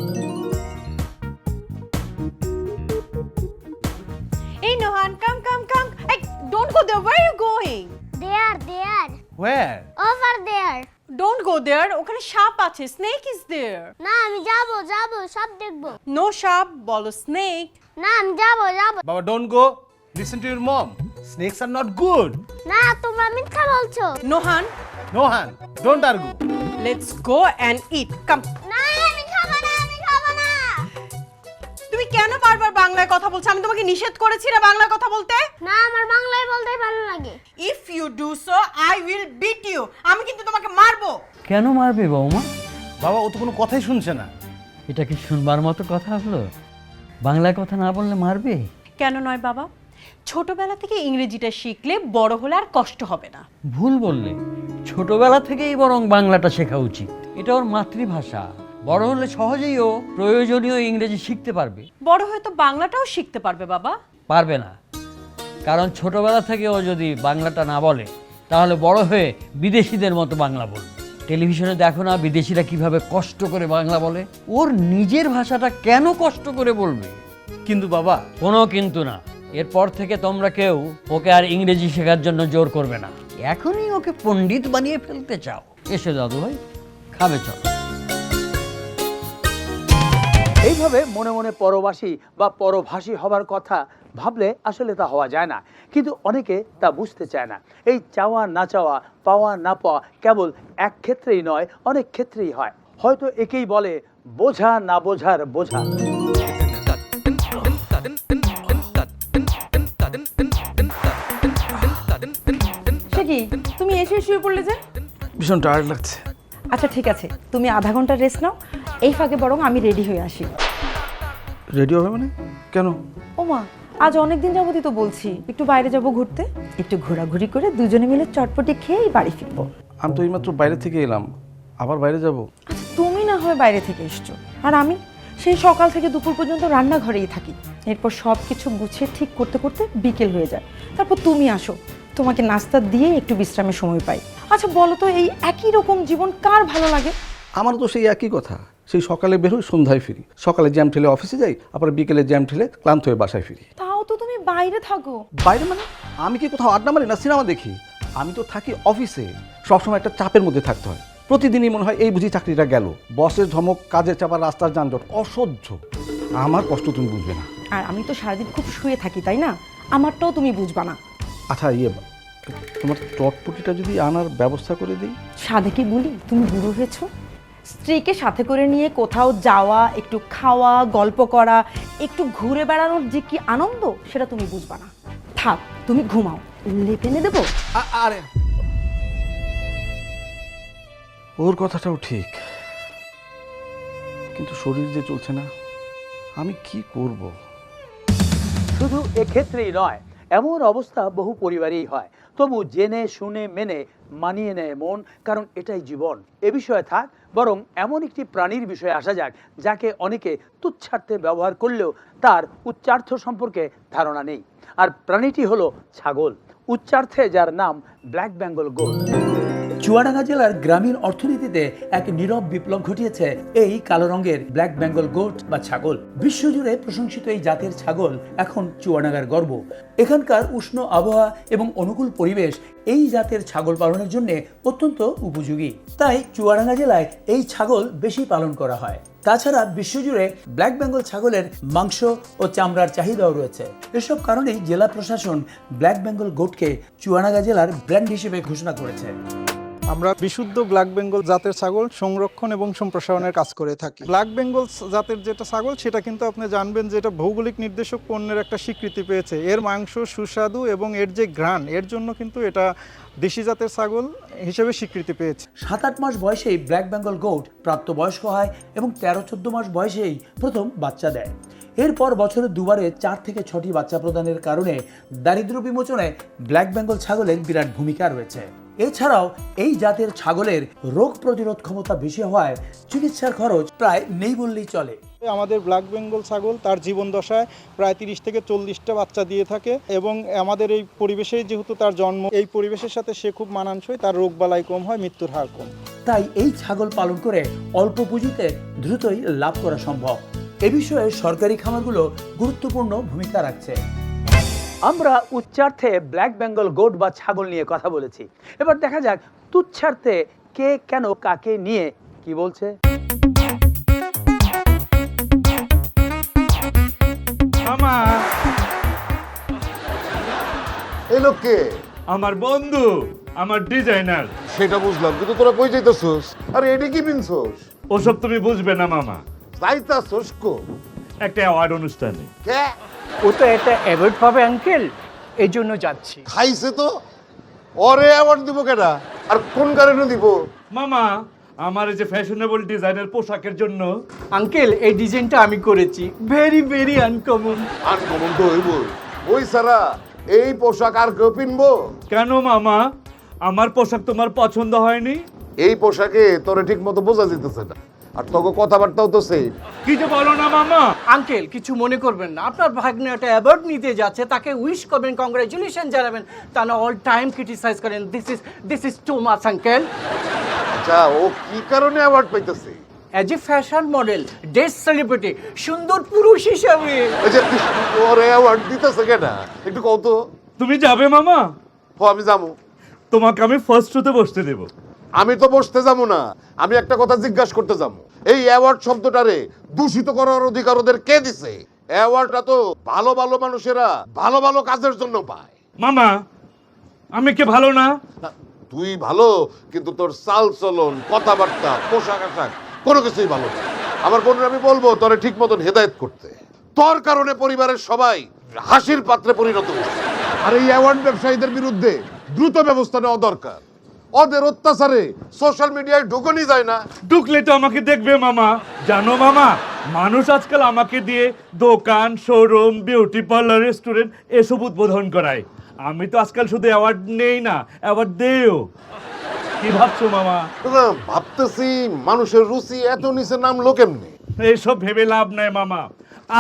এই নোহান, কাম কাম কাম। এই don't go there, where are you going? There Where? Over there. Don't go there, ওখানে সাপ আছে, স্নেক ইজ দেয়ার। না আমি যাব সব দেখব। নো সাপ, বলো স্নেক। না আমি যাব Baba, don't go. Listen to your mom. Snakes are not good. না তোমরা মিথ্যা বলছো। Nohan, Nohan, don't argue. Let's go and eat, come. না আমি খাবো না, আমি খাবো না। তুমি কেন বারবার বাংলায় কথা বলছো? আমি তোমাকে নিষেধ করেছি না বাংলায় কথা বলতে? না আমার বাংলায় বলতেই ভালো লাগে। If you do so I will beat you. আমি কিন্তু তোমাকে মারবো। কেন মারবে বৌমা? বাবা ও তো কোনো কথাই শুনছে না। এটা কি শুনবার মতো কথা হলো? বাংলায় কথা না বললে মারবে? কেন নয় বাবা, ছোটবেলা থেকে ইংরেজিটা শিখলে বড় হলে আর কষ্ট হবে না। ভুল বললে, ছোটবেলা থেকেই বরং বাংলাটা শেখা উচিত। এটা ওর মাতৃভাষা, বড় হলে সহজেই ও প্রয়োজনীয় ইংরেজি শিখতে পারবে। বড় হয়ে তো বাংলাটাও শিখতে পারবে বাবা। পারবে না, কারণ ছোটবেলা থেকে ও যদি বাংলাটা না বলে তাহলে বড় হয়ে বিদেশিদের মতো বাংলা বলবে। টেলিভিশনে দেখো না বিদেশিরা কিভাবে কষ্ট করে বাংলা বলে, ওর নিজের ভাষাটা কেন কষ্ট করে বলবে? কিন্তু বাবা, কোনো কিন্তু না। এরপর থেকে তোমরা কেউ ওকে আর ইংরেজি শেখার জন্য জোর করবে না। এখনই ওকে পণ্ডিত বানিয়ে ফেলতে চাও? এসে দাদু ভাই খাবে, চল। এইভাবে মনে মনে পরবাসী বা পরভাষী হবার কথা ভাবলে আসলে তা হওয়া যায় না, কিন্তু অনেকে তা বুঝতে চায় না। এই চাওয়া না চাওয়া, পাওয়া না পাওয়া কেবল এক ক্ষেত্রেই নয়, অনেক ক্ষেত্রেই হয়। হয়তো একেই বলে বোঝা না বোঝার বোঝা। সে কি, তুমি এসে শুয়ে পড়লে যে? ভীষণ টায়ার্ড লাগছে। আচ্ছা ঠিক আছে, তুমি আধা ঘন্টা রেস্ট নাও, এই ফাঁকে বরং আমি রেডি হয়ে আসি। রেডি হবে মানে? কেন? ওমা, আজ অনেকদিন যাবতই তো বলছি একটু বাইরে যাব ঘুরতে, একটু ঘোরাঘুরি করে দুজনে মিলে চটপটি খেয়ে বাড়ি ফিরবো। আমি তো এইমাত্র বাইরে থেকে এলাম, আবার বাইরে যাব। আচ্ছা তুমি না হয় বাইরে থেকে এসছো, আর আমি সেই সকাল থেকে দুপুর পর্যন্ত রান্নাঘরেই থাকি। এরপর সব কিছু গুছিয়ে ঠিক করতে করতে বিকেল হয়ে যায়। তারপর তুমি আসো, তোমাকে নাস্তা দিয়ে একটু বিশ্রামের সময় পাই। আচ্ছা বলো তো, এই একই রকম জীবন কার ভালো লাগে? আমার তো সেই একই কথা, সেই সকালে বেরোই সন্ধ্যায় ফিরি, সকালে জ্যাম ঠেলে অফিসে যাই, আবার বিকেলে জ্যাম ঠেলে ক্লান্ত হয়ে বাসায় ফিরি। তাও তো তুমি বাইরে থাকো। বাইরে মানে আমি কি কোথাও আড্ডা মারি না সিনেমা দেখি? আমি তো থাকি অফিসে, সবসময় একটা চাপের মধ্যে থাকতে হয়। প্রতিদিনই মনে হয় এই বুঝি চাকরিটা গেল। বসের ধমক, কাজের চাপা, রাস্তার যানজট, অসহ্য। আমার কষ্ট তুমি বুঝবে না। আর আমি তো সারাদিন খুব শুয়ে থাকি, তাই না? আমারটাও তুমি বুঝবা না। আচ্ছা তোমার চটপটিটা যদি আনার ব্যবস্থা করে দিই। সাধে কি বলি, তুমি বুড়ো হয়েছো। স্ত্রীকে সাথে করে নিয়ে কোথাও যাওয়া, একটু খাওয়া, গল্প করা, একটু ঘুরে বেড়ানোর যে কি আনন্দ, সেটা তুমি বুঝবা না। থাক, তুমি ঘুমাও, লেপ এনে দেবো। আরে ওর কথাটাও ঠিক, কিন্তু শরীর যে চলছে না, আমি কি করব? শুধু এক্ষেত্রেই নয়, এমন অবস্থা বহু পরিবারেই হয়। তবু জেনে শুনে মেনে মানিয়ে নেয় মন, কারণ এটাই জীবন। এ বিষয়ে থাক, বরং এমন একটি প্রাণীর বিষয়ে আসা যাক যাকে অনেকে তুচ্ছার্থে ব্যবহার করলেও তার উচ্চার্থ সম্পর্কে ধারণা নেই। আর প্রাণীটি হলো ছাগল, উচ্চার্থে যার নাম ব্ল্যাক বেঙ্গল গোট। চুয়াডাঙ্গা জেলার গ্রামীণ অর্থনীতিতে এক নীরব বিপ্লব ঘটিয়েছে এই কালো রঙের ব্ল্যাক বেঙ্গল গোট বা ছাগল। বিশ্বজুড়ে প্রশংসিত এই জাতের ছাগল এখন চুয়াডাঙ্গার গর্ব। এখানকার উষ্ণ আবহাওয়া এবং অনুকূল পরিবেশ এই জাতের ছাগল পালনের জন্য অত্যন্ত উপযোগী। তাই চুয়াডাঙ্গা জেলায় এই ছাগল বেশি পালন করা হয়। তাছাড়া বিশ্বজুড়ে ব্ল্যাক বেঙ্গল ছাগলের মাংস ও চামড়ার চাহিদাও রয়েছে। এসব কারণেই জেলা প্রশাসন ব্ল্যাক বেঙ্গল গোটকে চুয়াডাঙ্গা জেলার ব্র্যান্ড হিসেবে ঘোষণা করেছে। আমরা বিশুদ্ধ ব্ল্যাক বেঙ্গল জাতের ছাগল সংরক্ষণ এবং সম্প্রসারণের কাজ করে থাকি। ব্ল্যাক বেঙ্গল জাতের যেটা ছাগল, সেটা কিন্তু আপনি জানবেন যে এটা ভৌগোলিক নির্দেশক পণ্যের একটা স্বীকৃতি পেয়েছে। এর মাংস সুস্বাদু এবং এর যে ঘ্রাণ, এর জন্য কিন্তু এটা দেশি জাতের ছাগল হিসেবে স্বীকৃতি পেয়েছে। 7-8 মাস বয়সেই ব্ল্যাক বেঙ্গল গোট প্রাপ্তবয়স্ক হয় এবং 13-14 মাস বয়সেই প্রথম বাচ্চা দেয়। এরপর বছরে দুবারে 4 থেকে 6টি বাচ্চা প্রদানের কারণে দারিদ্র্য বিমোচনে ব্ল্যাক বেঙ্গল ছাগলের বিরাট ভূমিকা রয়েছে। এছাড়াও এই জাতের ছাগলের রোগ প্রতিরোধ ক্ষমতা বেশি হওয়ায় চিকিৎসার খরচ প্রায় নেই বললেই চলে। আমাদের ব্ল্যাক বেঙ্গল ছাগল তার জীবন দশায় প্রায় 30 থেকে 40টা বাচ্চা দিয়ে থাকে এবং আমাদের এই পরিবেশে যেহেতু তার জন্ম, এই পরিবেশের সাথে সে খুব মানানসই, তার রোগ বালাই কম হয়, মৃত্যুর হার কম। তাই এই ছাগল পালন করে অল্প পুঁজিতে দ্রুতই লাভ করা সম্ভব। এ বিষয়ে সরকারি খামারগুলো গুরুত্বপূর্ণ ভূমিকা রাখছে। আমরা উচ্চার্থে ব্ল্যাক বেঙ্গল গোট বা ছাগল নিয়ে কথা বলেছি। এবার দেখা যাক তুচ্ছার্থে কে কেন কাকে নিয়ে কি বলছে। এই লোককে আমার বন্ধু, আমার ডিজাইনার। সেটা বুঝলাম, কিন্তু তোরা কই যাইতেছস? আরে এডি কি পিনছস? ওসব তুমি বুঝবে না মামা। যাইতাছস কো? একটা অ্যাওয়ার্ড অনুষ্ঠানে। কে? ও তো একটা অ্যাওয়ার্ড পাবে আঙ্কেল, এই জন্য যাচ্ছি। খাইছে তো, ওরে অ্যাওয়ার্ড দিব কেডা? আর কোন কারণে দিব? মামা, আমার এই যে ফ্যাশনেবল ডিজাইনের পোশাকের জন্য। আঙ্কেল, এই ডিজাইনটা আমি করেছি, ভেরি ভেরি আনকমন। আনকমন তো হইবই। ওই সারা এই পোশাক আর কেউ পিনবো? কেন মামা, আমার পোশাক তোমার পছন্দ হয়নি? এই পোশাকে তোরে ঠিক মতো বোঝা যেতেছে না, আর তোকে কথাবার্তাও তো সেই। কি যে বলো না মামা। আঙ্কেল, কিছু মনে করবেন না, আপনার ভাগ্নে একটা অ্যাওয়ার্ড নিতে যাচ্ছে, তাকে উইশ করবেন, কংগ্রাচুলেশন জানাবেন, তা না অল টাইম ক্রিটিসাইজ করেন। This is too much uncle. আচ্ছা, ও কি কারণে অ্যাওয়ার্ড পাইতেছে? As a fashion model, desk celebrity, সুন্দর পুরুষ হিসাবে। আচ্ছা, ওরে অ্যাওয়ার্ড দিতেছে কেডা? একটু কও তো। তুমি যাবে মামা? আমি যাবো। তোমাকে আমি ফার্স্ট রোতে বসতে দেব। আমি তো বসতে যাবো না, আমি একটা কথা জিজ্ঞাসা করতে যাবো। এই অ্যাওয়ার্ড শব্দটারে দূষিত করার অধিকার ওদের কে দিছে? অ্যাওয়ার্ডটা তো ভালো ভালো মানুষেরা ভালো ভালো কাজের জন্য পায়। মামা, আমি কি ভালো না? তুই ভালো, কিন্তু তোর চাল চলন, কথাবার্তা, পোশাক আশাক কোনো কিছুই ভালো না। আমার বোনের আমি বলবো তোরে ঠিক মতন হেদায়েত করতে। তোর কারণে পরিবারের সবাই হাসির পাত্রে পরিণত হয়েছে। আর এই অ্যাওয়ার্ড ব্যবসায়ীদের বিরুদ্ধে দ্রুত ব্যবস্থা নেওয়া দরকার। ওদের অত্যাচারে সোশ্যাল মিডিয়ায় ঢুকনি যায় না। ঢুকলে তো আমাকে দেখবে মামা। জানো মামা, মানুষ আজকাল আমাকে দিয়ে দোকান, শোরুম, বিউটি পার্লার, রেস্টুরেন্ট এসব উদ্বোধন করায়। আমি তো আজকাল শুধু অ্যাওয়ার্ড নেই না, অ্যাওয়ার্ড দেও। কি ভাবছো মামা? না, ভাবতেছি মানুষের রুচি এত নিচে নামলো কেমনে? এইসব ভেবে লাভ নাই মামা।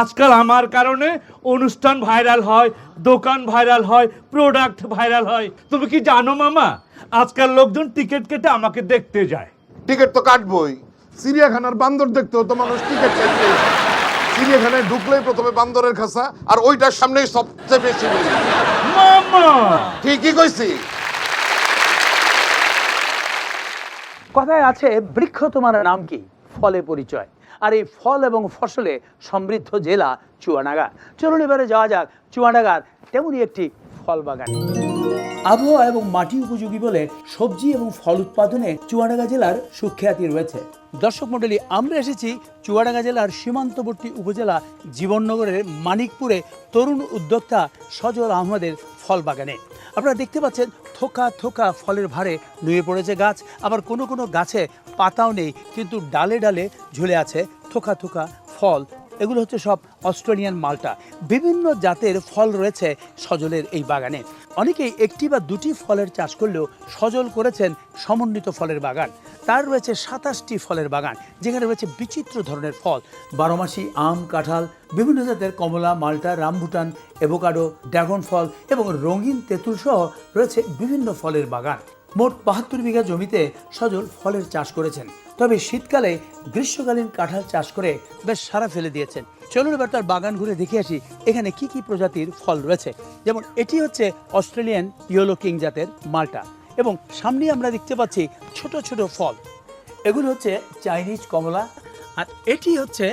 আজকাল আমার কারণে অনুষ্ঠান ভাইরাল হয়, দোকান ভাইরাল হয়, প্রোডাক্ট ভাইরাল হয়। তুমি কি জানো মামা, আজকাল লোকজন টিকিট কেটে আমাকে দেখতে যায়। টিকিট তো কাটবই। চিড়িয়াখানার বান্দর দেখতেও তো মানুষ টিকিট কাটতে। চিড়িয়াখানায় ঢুকলেই প্রথমে বান্দরের খাঁচা, আর ওইটার সামনেই সবচেয়ে বেশি মামা। ঠিকই কইছি। কথায় আছে বৃক্ষ তোমার নাম কি, ফলে পরিচয়। আর এই ফল এবং ফসলে সমৃদ্ধ জেলা চুয়াডাঙ্গা। চলুন এবারে যাওয়া যাক চুয়াডাঙ্গার তেমনই একটি ফল বাগানে। আবহাওয়া এবং মাটি উপযোগী বলে সবজি এবং ফল উৎপাদনে চুয়াডাঙ্গা জেলার সুখ্যাতি রয়েছে। দর্শক মণ্ডলী, আমরা এসেছি চুয়াডাঙ্গা জেলার সীমান্তবর্তী উপজেলা জীবননগরের মানিকপুরে তরুণ উদ্যোক্তা সজল আহমেদের ফল বাগানে। আপনারা দেখতে পাচ্ছেন থোকা থোকা ফলের ভারে নুয়ে পড়েছে গাছ, আবার কোনো কোনো গাছে পাতাও নেই, কিন্তু ডালে ডালে ঝুলে আছে থোকা থোকা ফল। এগুলো হচ্ছে সব অস্ট্রেলিয়ান মাল্টা। বিভিন্ন জাতের ফল রয়েছে সজলের এই বাগানে। অনেকেই একটি বা দুটি ফলের চাষ করলেও সজল করেছেন সমন্বিত ফলের বাগান। তার রয়েছে 27টি ফলের বাগান, যেখানে রয়েছে বিচিত্র ধরনের ফল, বারোমাসি আম, কাঁঠাল, বিভিন্ন জাতের কমলা, মাল্টা, রামবুটান, অ্যাভোকাডো, ড্রাগন ফল এবং রঙিন তেঁতুল সহ রয়েছে বিভিন্ন ফলের বাগান। মোট 72 বিঘা জমিতে সজল ফলের চাষ করেছেন। তবে শীতকালে গ্রীষ্মকালীন কাঁঠাল চাষ করে বেশ সারা ফেলে দিয়েছেন। চলুন এবার তার বাগান ঘুরে দেখে আসি এখানে কি কি প্রজাতির ফল রয়েছে। যেমন এটি হচ্ছে অস্ট্রেলিয়ান ইয়েলো কিং জাতের মাল্টা, এবং সামনে আমরা দেখতে পাচ্ছি ছোট ছোট ফল, এগুলো হচ্ছে চাইনিজ কমলা। আর এটি হচ্ছে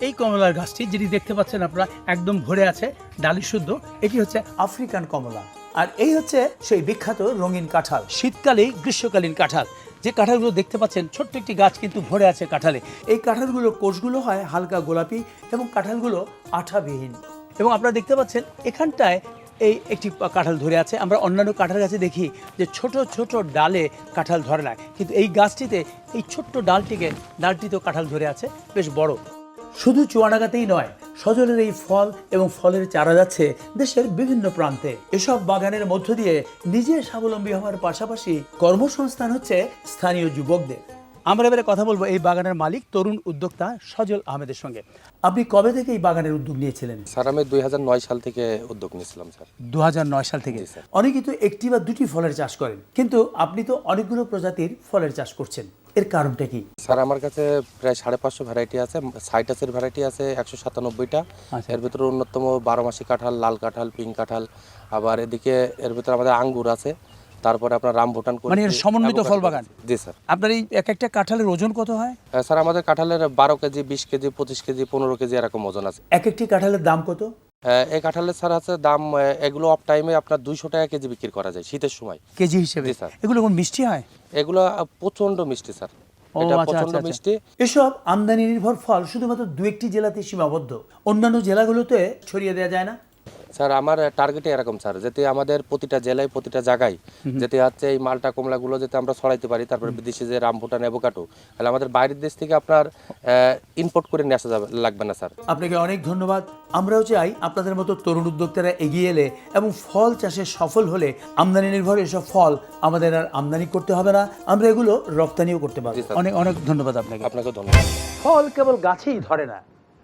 এই কমলার গাছটি, যেটি দেখতে পাচ্ছেন আপনারা একদম ভরে আছে, ডালি শুদ্ধ, এটি হচ্ছে আফ্রিকান কমলা। আর এই হচ্ছে সেই বিখ্যাত রঙিন কাঁঠাল, শীতকালে গ্রীষ্মকালীন কাঁঠাল। যে কাঁঠালগুলো দেখতে পাচ্ছেন, ছোট্ট একটি গাছ কিন্তু ভরে আছে কাঁঠালে। এই কাঁঠালগুলোর কোষগুলো হয় হালকা গোলাপি এবং কাঁঠালগুলো আঠাবিহীন। এবং আপনারা দেখতে পাচ্ছেন এখানটায় এই একটি কাঁঠাল ধরে আছে। আমরা অন্যান্য কাঁঠাল গাছে দেখি যে ছোট ছোট ডালে কাঁঠাল ধরে না, কিন্তু এই গাছটিতে এই ছোট্ট ডালটিতেও কাঁঠাল ধরে আছে, বেশ বড়। শুধু চুয়াডাঙ্গাতেই নয়, সজলের এই ফল এবং ফলের চারা যাচ্ছে দেশের বিভিন্ন প্রান্তে। এসব বাগানের মধ্য দিয়ে নিজে স্বাবলম্বী হওয়ার পাশাপাশি কর্মসংস্থান হচ্ছে স্থানীয় যুবকদের। আমরা এবারে কথা বলবো এই বাগানের মালিক তরুণ উদ্যোক্তা সজল আহমেদের সঙ্গে। আপনি কবে থেকে এই বাগানের উদ্যোগ নিয়েছিলেন? স্যার আমি 2009 সাল থেকে উদ্যোগ নিয়েছিলাম স্যার। 2009 সাল থেকে। অনেকেই তো একটি বা দুটি ফলের চাষ করেন, কিন্তু আপনি তো অনেকগুলো প্রজাতির ফলের চাষ করছেন, এর কারণটা কি? স্যার আমার কাছে প্রায় 550 ভ্যারাইটি আছে, সাইটাসের ভ্যারাইটি আছে 197টা। এর ভিতরে অন্যতম বারোমাসি কাঁঠাল, লাল কাঁঠাল, পিঙ্ক কাঁঠাল, আবার এদিকে এর ভিতরে আমাদের আঙ্গুর আছে, তারপরে আপনার রামবুটান, মানে এর সমন্বিত ফল বাগান। জি স্যার। আপনার এই এক একটা কাঁঠালের ওজন কত হয়? স্যার আমাদের কাঁঠালের 12 কেজি, 20 কেজি, 25 কেজি, 15 কেজি এরকম ওজন আছে। এক একটি কাঁঠালের দাম কত? এই কাঁঠালের স্যার আছে দাম, এগুলো অফ টাইমে আপনার 200 টাকা কেজি বিক্রি করা যায় শীতের সময় কেজি হিসেবে। স্যার এগুলো কোন মিষ্টি হয়? এগুলো প্রচন্ড মিষ্টি স্যার, এটা প্রচন্ড মিষ্টি। এসব আমদানি নির্ভর ফল শুধুমাত্র দু একটি জেলাতে সীমাবদ্ধ, অন্যান্য জেলাগুলোতে ছড়িয়ে দেওয়া যায় না? স্যার আমার টার্গেটে এরকম স্যার, যাতে আমাদের প্রতিটা জেলায় প্রতিটা জায়গায় যাতে হচ্ছে এই মালটা কমলাগুলো যাতে আমরা ছড়াইতে পারি। তারপরে বিদেশি যে রামবুটান, অ্যাভোকাডো, তাহলে আমাদের বাইরের দেশ থেকে আপনার ইম্পোর্ট করে নিয়ে আসা লাগবে না স্যার। আপনাকে অনেক ধন্যবাদ। আমরাও চাই আপনাদের মতো তরুণ উদ্যোক্তারা এগিয়ে এলে এবং ফল চাষে সফল হলে আমদানি নির্ভর এসব ফল আমাদের আর আমদানি করতে হবে না, আমরা এগুলো রপ্তানিও করতে পারবো। অনেক অনেক ধন্যবাদ আপনাকে। আপনাকে ধন্যবাদ। ফল কেবল গাছেই ধরে না,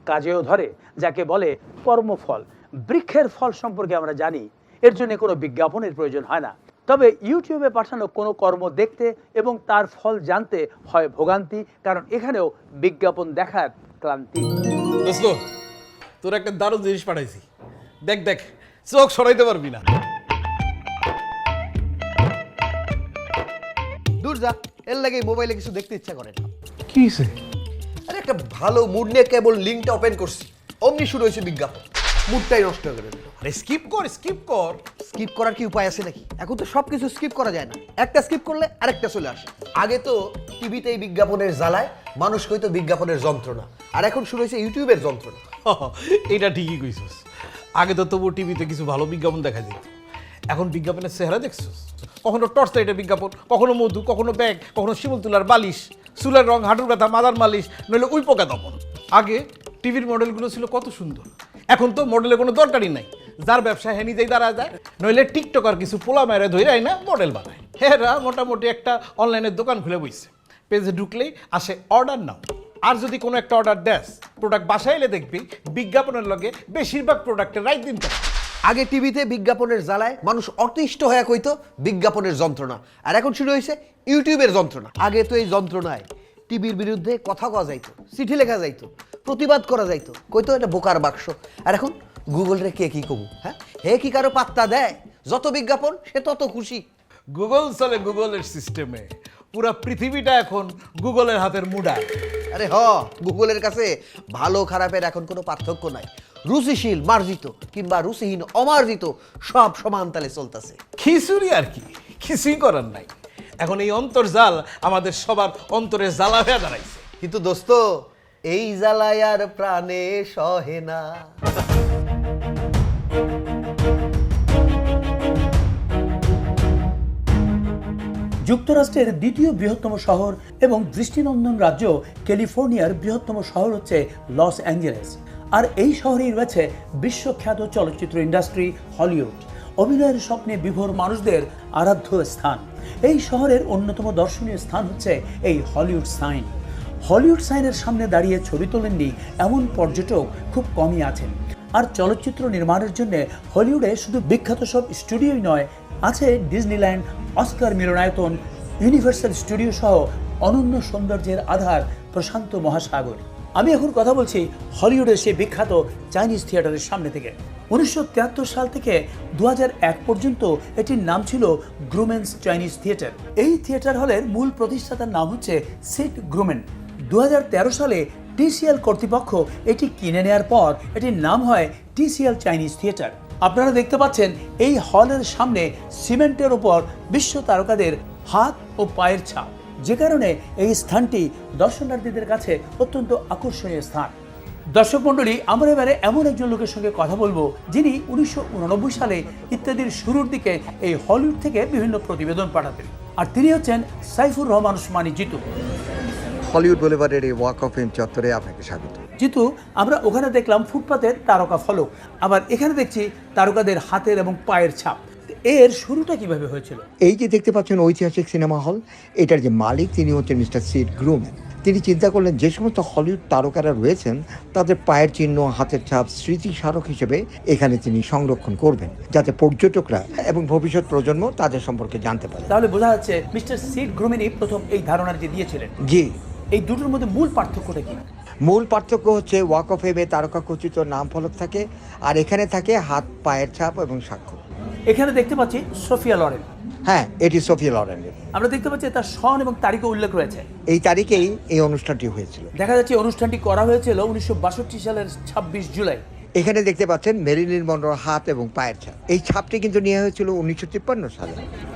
কাজেও ধরে, যাকে বলে কর্মফল। বৃক্ষের ফল সম্পর্কে আমরা জানি, এর জন্য কোনো বিজ্ঞাপনের প্রয়োজন হয় না। তবে ইউটিউবে পাঠানো কোনো কর্ম দেখতে এবং তার ফল জানতে হয় ভোগান্তি, কারণ এখানেও বিজ্ঞাপন দেখার ক্লান্তি। দোস্ত, তোর একটা দারুণ জিনিস পাঠাইছি, দেখ দেখ, চোখ সরাইতে পারবি না। দূর যা, এর লাগে মোবাইলে কিছু দেখতে ইচ্ছা করে না। কি হইছে? আরে একটা ভালো মুড নিয়ে কেবল লিঙ্কটা ওপেন করছি, অমনি শুরু হয়েছে বিজ্ঞাপন, মুডটাই নষ্ট করে দিল। আরে স্কিপ কর, স্কিপ কর। স্কিপ করার কি উপায় আছে নাকি? এখন তো সব কিছু স্কিপ করা যায় না, একটা স্কিপ করলে আরেকটা চলে আসে। আগে তো টিভিতে এই বিজ্ঞাপনের জ্বালায় মানুষ কইতো বিজ্ঞাপনের যন্ত্রণা, আর এখন শুরু হয়েছে ইউটিউবের যন্ত্রণা। এটা ঠিকই কইছস। আগে তো তবু টিভিতে কিছু ভালো বিজ্ঞাপন দেখা যেত, এখন বিজ্ঞাপনের চেহারা দেখছস। কখনো টর্চ লাইটের বিজ্ঞাপন, কখনো মধু, কখনো ব্যাগ, কখনো শিমুল তুলার বালিশ, চুলের রং, হাঁটুর ব্যথা, মাদার মালিশ, নইলে উই পোকা দমন। আগে টিভির মডেলগুলো ছিল কত সুন্দর, এখন তো মডেলের কোনো দরকারই নাই। যার ব্যবসা হ্যাঁ নিজেই দাঁড়া যায়, নইলে টিকটকার কিছু পোলা মেরে ধরে না মডেল বানায়। হেরা মোটামুটি একটা অনলাইনের দোকান খুলে বইছে, পেজে ঢুকলেই আসে অর্ডার নাও। আর যদি কোনো একটা অর্ডার দেস, প্রোডাক্ট বাসায় এলে দেখবি বিজ্ঞাপনের লগে বেশিরভাগ প্রোডাক্টের রাইট দিন থাকে। আগে টিভিতে বিজ্ঞাপনের জ্বালায় মানুষ অতিষ্ঠ হয়ে কইতো বিজ্ঞাপনের যন্ত্রণা, আর এখন শুরু হয়েছে ইউটিউবের যন্ত্রণা। আগে তো এই যন্ত্রণায় টিভির বিরুদ্ধে কথা কওয়া যাইতো, চিঠি লেখা যাইতো, প্রতিবাদ করা যাইতো, কইতো এটা বোকার বাক্স। আর এখন গুগল রে কে কি কবু, হ্যাঁ হে কি কারো পাত্তা দেয়? যত বিজ্ঞাপন সে তত খুশি। গুগল চলে গুগলের সিস্টেমে, পুরা পৃথিবীটা এখন গুগলের হাতের মুঠায়। আরে গুগলের কাছে ভালো খারাপের এখন কোনো পার্থক্য নাই। রুচিশীল মার্জিত কিংবা রুচিহীন অমার্জিত সব সমান তালে চলতেছে। খিচুড়ি আর কি, কিছুই করার নাই। এখন এই অন্তর্জাল আমাদের সবার অন্তরে জ্বালা হয়ে দাঁড়াইছে। কিন্তু দোস্ত, এই জ্বালায় আর প্রাণে সহে না। যুক্তরাষ্ট্রের দ্বিতীয় বৃহত্তম শহর এবং দৃষ্টিনন্দন রাজ্য ক্যালিফোর্নিয়ার বৃহত্তম শহর হচ্ছে লস অ্যাঞ্জেলেস। আর এই শহরেই রয়েছে বিশ্বখ্যাত চলচ্চিত্র ইন্ডাস্ট্রি হলিউড। অভিনয়ের স্বপ্নে বিভোর মানুষদের আরাধ্য স্থান। এই শহরের অন্যতম দর্শনীয় স্থান হচ্ছে এই হলিউড সাইন। হলিউড সাইনের সামনে দাঁড়িয়ে ছবি তোলেননি এমন পর্যটক খুব কমই আছেন। আর চলচ্চিত্র নির্মাণের জন্য হলিউডে শুধু বিখ্যাত সব স্টুডিওই নয়, আছে ডিজনিল্যান্ড, অস্কার মিলনায়তন, ইউনিভার্সাল স্টুডিও সহ অনন্য সৌন্দর্যের আধার প্রশান্ত মহাসাগর। আমি এখন কথা বলছি হলিউডের সেই বিখ্যাত চাইনিজ থিয়েটারের সামনে থেকে। 1973 সাল থেকে 2001 পর্যন্ত এটির নাম ছিল গ্রুমেন্স চাইনিজ থিয়েটার। এই থিয়েটার হলের মূল প্রতিষ্ঠাতার নাম হচ্ছে সিড গ্রুমেন। 2013 সালে টিসিএল কর্তৃপক্ষ এটি কিনে নেওয়ার পর এটির নাম হয় টিসিএল চাইনিজ থিয়েটার। আপনারা দেখতে পাচ্ছেন এই হলের সামনে সিমেন্টের ওপর বিশ্ব তারকাদের হাত ও পায়ের ছাপ, যে কারণে এই স্থানটি দর্শনার্থীদের কাছে অত্যন্ত আকর্ষণীয় স্থান। দর্শক মণ্ডলী, আমরা এবারে এমন একজন লোকের সঙ্গে কথা বলবো যিনি 1989 সালে ইত্যাদির শুরুর দিকে এই হলিউড থেকে বিভিন্ন প্রতিবেদন পাঠাতেন। আর তিনি হচ্ছেন সাইফুর রহমান ওসমানী জিতু। হলিউড বুলেভার্ডের এই ওয়াক অফ ফেম চত্বরে আপনাকে স্বাগত। জিতু, আমরা ওখানে দেখলাম ফুটপাতের তারকা ফলক, আবার এখানে দেখছি তারকাদের হাতের এবং পায়ের ছাপ। এর শুরুটা কিভাবে হয়েছিল? এই যে দেখতে পাচ্ছেন ঐতিহাসিক সিনেমা হল, এটার যে মালিক তিনি হচ্ছেন মিস্টার সিড গ্রুমেন। তিনি চিন্তা করলেন যে সমস্ত হলিউড তারকারা রয়েছেন তাদের পায়ের চিহ্ন, হাতের ছাপ স্মৃতি স্মারক হিসেবে এখানে তিনি সংরক্ষণ করবেন, যাতে পর্যটকরা এবং ভবিষ্যৎ প্রজন্ম তাদের সম্পর্কে জানতে পারে। তাহলে বোঝা যাচ্ছে মিস্টার সিড গ্রুমেনই প্রথম এই ধারণাটি দিয়েছিলেন। জি। এই দুটোর মধ্যে মূল পার্থক্যটা কি? মূল পার্থক্য হচ্ছে ওয়াক অফ ফেমে তারকা খচিত নাম ফলক থাকে, আর এখানে থাকে হাত পায়ের ছাপ এবং স্বাক্ষর। এখানে দেখতে পাচ্ছি সোফিয়া লরেন। হ্যাঁ, এটি সোফিয়া লরেনের। আমরা দেখতে পাচ্ছি তার সন এবং তারিখে উল্লেখ রয়েছে। এই তারিখেই এই অনুষ্ঠানটি হয়েছিল। দেখা যাচ্ছে অনুষ্ঠানটি করা হয়েছিল 1962 সালের 26 জুলাই। এখানে দেখতে পাচ্ছেন মেরিলিন মনরোর হাত এবং পায়ের ছাপ। এই ছাপটি কিন্তু নেওয়া হয়েছিল 1953 সালে।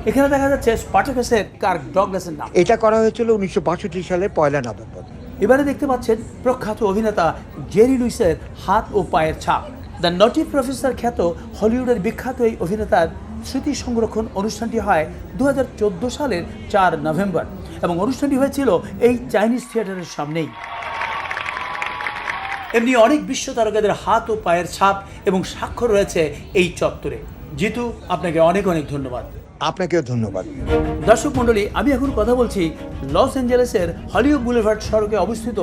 এখানে দেখা যাচ্ছে স্পার্টাকাসের কার্ক ডগলাসের নাম। এটা করা হয়েছিল 1962 সালের 1 নভেম্বর। এবারে দেখতে পাচ্ছেন প্রখ্যাত অভিনেতা জেরি লুইসের হাত ও পায়ের ছাপ। দ্য নটি প্রফেসর খ্যাত হলিউডের বিখ্যাত এই অভিনেতার স্মৃতি সংরক্ষণ অনুষ্ঠানটি হয় 2014 সালের 4 নভেম্বর এবং অনুষ্ঠানটি হয়েছিল এই চাইনিজ থিয়েটারের সামনেই। এমনি অনেক বিশ্ব তারকাদের হাত ও পায়ের ছাপ এবং স্বাক্ষর রয়েছে এই চত্বরে। জিতু, আপনাকে অনেক অনেক ধন্যবাদ। আপনাকেও ধন্যবাদ। দর্শক মণ্ডলী, আমি এখন কথা বলছি লস অ্যাঞ্জেলেসের হলিউড বুলেভার্ড সড়কে অবস্থিত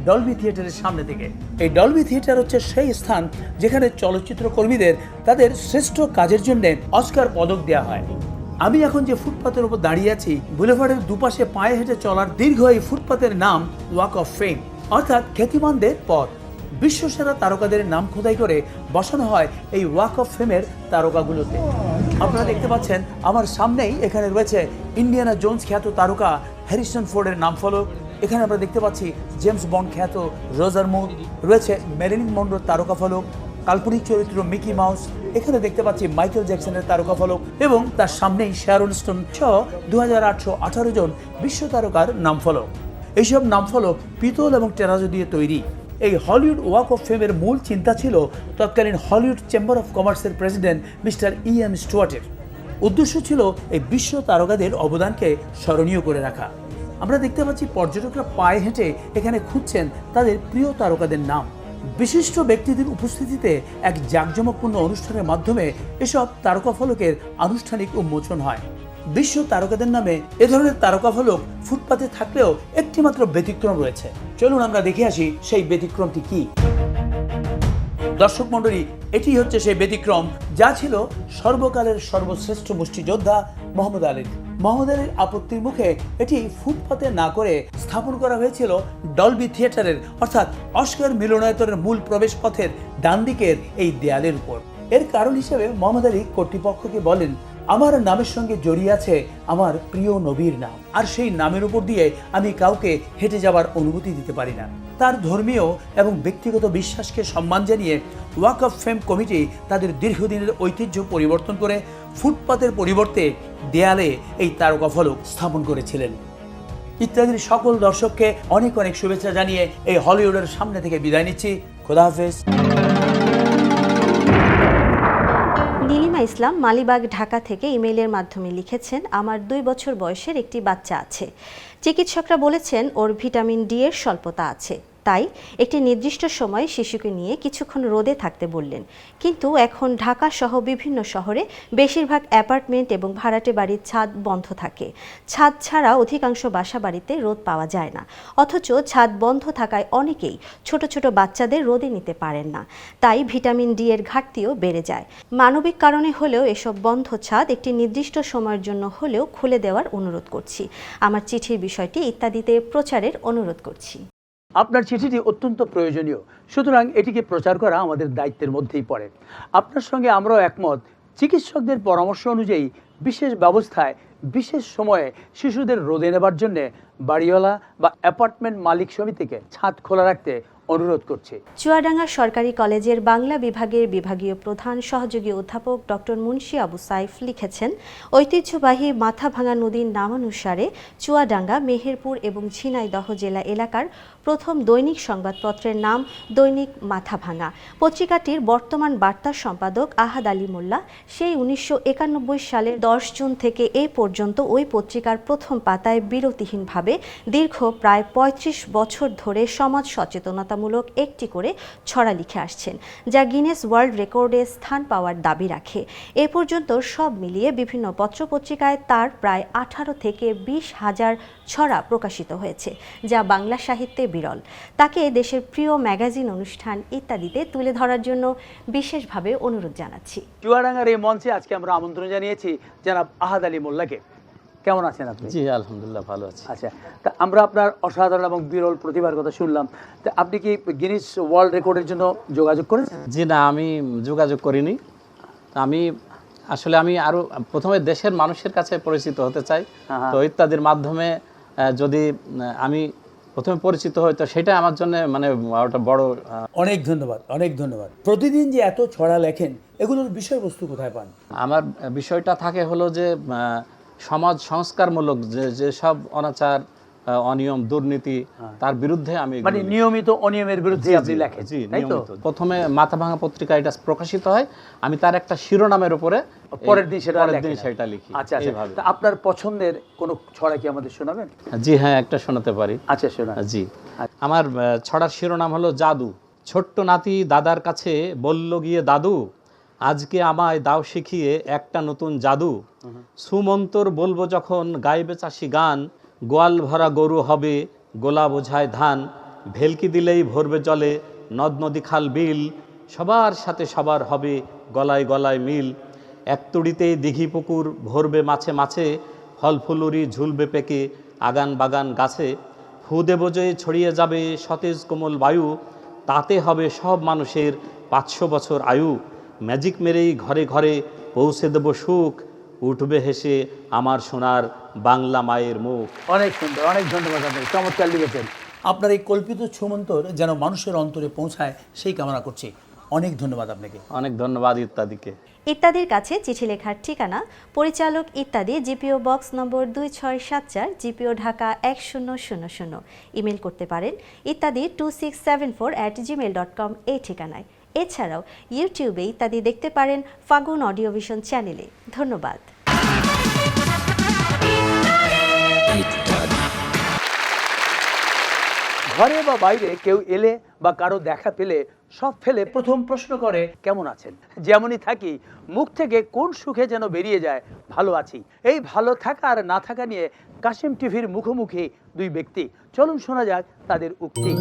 ডলবি থিয়েটারের সামনে থেকে। এই ডলবি থিয়েটার হচ্ছে সেই স্থান যেখানে চলচ্চিত্র কর্মীদের তাদের শ্রেষ্ঠ কাজের জন্য অস্কার পদক দেওয়া হয়। আমি এখন যে ফুটপাতের উপর দাঁড়িয়ে আছি, বুলেভার্ডের দুপাশে পায়ে হেঁটে চলার দীর্ঘ এই ফুটপাতের নাম ওয়াক অফ ফেম, অর্থাৎ খ্যাতিমানদের পথ। বিশ্বসেরা তারকাদের নাম খোদাই করে বসানো হয় এই ওয়াক অফ ফেমের তারকাগুলোতে। আপনারা দেখতে পাচ্ছেন আমার সামনেই এখানে রয়েছে ইন্ডিয়ানা জোন্স খ্যাত তারকা হ্যারিসন ফোর্ডের নাম ফলক। এখানে আমরা দেখতে পাচ্ছি জেমস বন্ড খ্যাত রোজার মুর, রয়েছে মেরিলিন মনরোর তারকা ফলক, কাল্পনিক চরিত্র মিকি মাউস। এখানে দেখতে পাচ্ছি মাইকেল জ্যাকসনের তারকা ফলক এবং তার সামনেই শ্যারন স্টোন সহ 2818 জন বিশ্ব তারকার নাম ফলক। এইসব নাম ফলক পিতল এবং টেরাজো দিয়ে তৈরি। এই হলিউড ওয়াক অফ ফেমের মূল চিন্তা ছিল তৎকালীন হলিউড চেম্বার অফ কমার্সের প্রেসিডেন্ট মিস্টার E.M. স্টুয়ার্টের। উদ্দেশ্য ছিল এই বিশ্ব তারকাদের অবদানকে স্মরণীয় করে রাখা। আমরা দেখতে পাচ্ছি পর্যটকরা পায়ে হেঁটে এখানে খুঁজছেন তাদের প্রিয় তারকাদের নাম। বিশিষ্ট ব্যক্তিদের উপস্থিতিতে এক জাঁকজমকপূর্ণ অনুষ্ঠানের মাধ্যমে এসব তারকা ফলকের আনুষ্ঠানিক উন্মোচন হয়। বিশ্ব তারকাদের নামে এ ধরনের তারকা ফলক ফুটপাতে থাকলেও একটি মাত্র ব্যতিক্রম রয়েছে। চলুন আমরা দেখে আসি সেই ব্যতিক্রমটি কি। দর্শক মণ্ডলী, এটি হচ্ছে সেই ব্যতিক্রম যা ছিল সর্বকালের সর্বশ্রেষ্ঠ মুষ্টিযোদ্ধা মোহাম্মদ আলীর। মোহাম্মদ আলীর আপত্তির মুখে এটি ফুটপাতে না করে স্থাপন করা হয়েছিল ডলবি থিয়েটারের অর্থাৎ অস্কার মিলনায়তনের মূল প্রবেশ পথের ডান দিকের এই দেয়ালের উপর। এর কারণ হিসেবে মোহাম্মদ আলী কর্তৃপক্ষকে বলেন, আমার নামের সঙ্গে জড়িয়ে আছে আমার প্রিয় নবীর নাম, আর সেই নামের উপর দিয়ে আমি কাউকে হেঁটে যাবার অনুমতি দিতে পারি না। তার ধর্মীয় এবং ব্যক্তিগত বিশ্বাসকে সম্মান জানিয়ে ওয়াক অফ ফেম কমিটি তাদের দীর্ঘদিনের ঐতিহ্য পরিবর্তন করে ফুটপাতের পরিবর্তে দেয়ালে এই তারকা ফলক স্থাপন করেছিলেন। ইত্যাদির সকল দর্শককে অনেক অনেক শুভেচ্ছা জানিয়ে এই হলিউডের সামনে থেকে বিদায় নিচ্ছি। খোদা হাফেজ। নীলিমা ইসলাম মালিবাগ, ঢাকা থেকে ইমেইলের মাধ্যমে লিখেছেন, আমার 2 বছর বয়সের একটি বাচ্চা আছে। চিকিৎসকরা বলেছেন ওর ভিটামিন ডি এর স্বল্পতা আছে, তাই একটি নির্দিষ্ট সময়ে শিশুকে নিয়ে কিছুক্ষণ রোদে থাকতে বললেন। কিন্তু এখন ঢাকা সহ বিভিন্ন শহরে বেশিরভাগ অ্যাপার্টমেন্ট এবং ভাড়াটে বাড়ির ছাদ বন্ধ থাকে। ছাদ ছাড়া অধিকাংশ বাসা বাড়িতে রোদ পাওয়া যায় না, অথচ ছাদ বন্ধ থাকায় অনেকেই ছোট ছোট বাচ্চাদের রোদে নিতে পারেন না, তাই ভিটামিন ডি এর ঘাটতিও বেড়ে যায়। মানবিক কারণে হলেও এসব বন্ধ ছাদ একটি নির্দিষ্ট সময়ের জন্য হলেও খুলে দেওয়ার অনুরোধ করছি। আমার চিঠির বিষয়টি ইত্যাদিতে প্রচারের অনুরোধ করছি। আপনার চিঠিটি অত্যন্ত প্রয়োজনীয়, সুতরাং এটিকে প্রচার করা আমাদের দায়িত্বের মধ্যেই পড়ে। আপনার সঙ্গে আমরাও একমত, চিকিৎসকদের পরামর্শ অনুযায়ী বিশেষ ব্যবস্থায় বিশেষ সময়ে শিশুদের রোদে নেবার জন্য বাড়িওয়ালা বা অ্যাপার্টমেন্ট মালিক সমিতিকে ছাদ খোলা রাখতে অনুরোধ করছি। চুয়াডাঙ্গা সরকারি কলেজের বাংলা বিভাগের বিভাগীয় প্রধান সহযোগী অধ্যাপক ডক্টর মুন্সি আবু সাইফ লিখেছেন, ঐতিহ্যবাহী মাথাভাঙা নদীর নামানুসারে চুয়াডাঙ্গা, মেহেরপুর এবং ঝিনাইদহ জেলা এলাকার প্রথম দৈনিক সংবাদপত্রের নাম দৈনিক মাথাভাঙা। পত্রিকাটির বর্তমান বার্তা সম্পাদক আহাদ আলী মোল্লা সেই 1991 সালের 10 জুন থেকে এ পর্যন্ত ওই পত্রিকার প্রথম পাতায় বিরতিহীনভাবে দীর্ঘ প্রায় 35 বছর ধরে সমাজ সচেতনতামূলক একটি করে ছড়া লিখে আসছেন, যা গিনেস ওয়ার্ল্ড রেকর্ডে স্থান পাওয়ার দাবি রাখে। এ পর্যন্ত সব মিলিয়ে বিভিন্ন পত্রপত্রিকায় তার প্রায় 18 থেকে 20 হাজার ছড়া প্রকাশিত হয়েছে, যা বাংলা সাহিত্যে বিরল। তাকে দেশের প্রিয় ম্যাগাজিন, অনুষ্ঠান ইত্যাদিতে তুলে ধরার জন্য বিশেষভাবে অনুরোধ জানাচ্ছি। চুয়াডাঙ্গার এই মঞ্চে আজকে আমরা আমন্ত্রণ জানিয়েছি জনাব আহাদ আলী মোল্লাকে। কেমন আছেন আপনি? জি আলহামদুলিল্লাহ ভালো আছি। আচ্ছা, তা আমরা আপনার অসাধারণ এবং বিরল প্রতিভার কথা শুনলাম, তা আপনি কি গিনেস ওয়ার্ল্ড রেকর্ডের জন্য যোগাযোগ করেছেন? জি না, আমি যোগাযোগ করিনি। আমি আসলে আরো প্রথমে দেশের মানুষের কাছে পরিচিত হতে চাই, তো ইত্যাদির মাধ্যমে যদি আমি প্রথমে পরিচিত হই তো সেটা আমার জন্য মানে একটা বড়। অনেক ধন্যবাদ, অনেক ধন্যবাদ। প্রতিদিন যে এত ছড়া লেখেন, এগুলোর বিষয়বস্তু কোথায় পান? আমার বিষয়টা থাকে হলো যে সমাজ সংস্কারমূলক যে সব অনাচার, অনিয়ম, দুর্নীতি, তার বিরুদ্ধে আমি মানে নিয়মিত অনিয়মের বিরুদ্ধে আপনি লেখেন, তাই তো? প্রথমে মাথাভাঙা পত্রিকা এটা প্রকাশিত হয়, আমি তার একটা শিরোনামের উপরে পরের দিন সেটা লিখি। আচ্ছা, তা আপনার পছন্দের কোনো ছড়া কি আমাদের শোনাবেন? জি হ্যাঁ, একটা শোনাতে পারি। আচ্ছা শোনান। জি, আমার ছড়ার শিরোনাম হলো জাদু। ছোট্ট নাতি দাদার কাছে বলল গিয়ে, দাদু আজকে আমায় দাও শিখিয়ে একটা নতুন জাদু। সুমন্তর বলবো যখন গাইবে চাষি গান, গোয়াল ভরা গরু হবে গোলা বোঝায় ধান, ভেলকি দিলেই ভরবে জলে নদ নদী খাল বিল, সবার সাথে সবার হবে গলায় গলায় মিল। এক তুড়িতেই দিঘি পুকুর ভরবে মাছে মাছে, ফল ফুলুরি ঝুলবে পেকে আগান বাগান গাছে। ফু দেব যে ছড়িয়ে যাবে সতেজ কোমল বায়ু, তাতে হবে সব মানুষের 500 বছর আয়ু। ম্যাজিক মেরেই ঘরে ঘরে পৌঁছে দেব সুখ, উঠবে হেসে আমার সোনার বাংলা মায়ের মুখ। অনেক সুন্দর, অনেক ধন্যবাদ। আপনি চমৎকার লিখেছেন। আপনার এই কল্পিত ছুমন্তর যেন মানুষের অন্তরে পৌঁছায় সেই কামনা করছি। অনেক ধন্যবাদ আপনাকে। অনেক ধন্যবাদ ইত্যাদিকে। ইত্যাদির কাছে চিঠি লেখার ঠিকানা পরিচালক ইত্যাদি, GPO box number 2674, GPO Dhaka 1000। Email করতে পারেন ইত্যাদি 2674@gmail.com এই ঠিকানায়। এছাড়াও ইউটিউবে ইত্যাদি দেখতে পারেন ফাগুন অডিও ভিশন চ্যানেলে। ধন্যবাদ। ঘরে বা বাইরে কেউ এলে বা কারো দেখা পেলে সব ফেলে প্রথম প্রশ্ন করে কেমন আছেন। যেমনই থাকি মুখ থেকে কোন সুখে যেন বেরিয়ে যায় ভালো আছি। এই ভালো থাকা আর না থাকা নিয়ে কাশিম টিভির মুখোমুখি দুই ব্যক্তি। চলুন শোনা যাক তাদের উক্তি।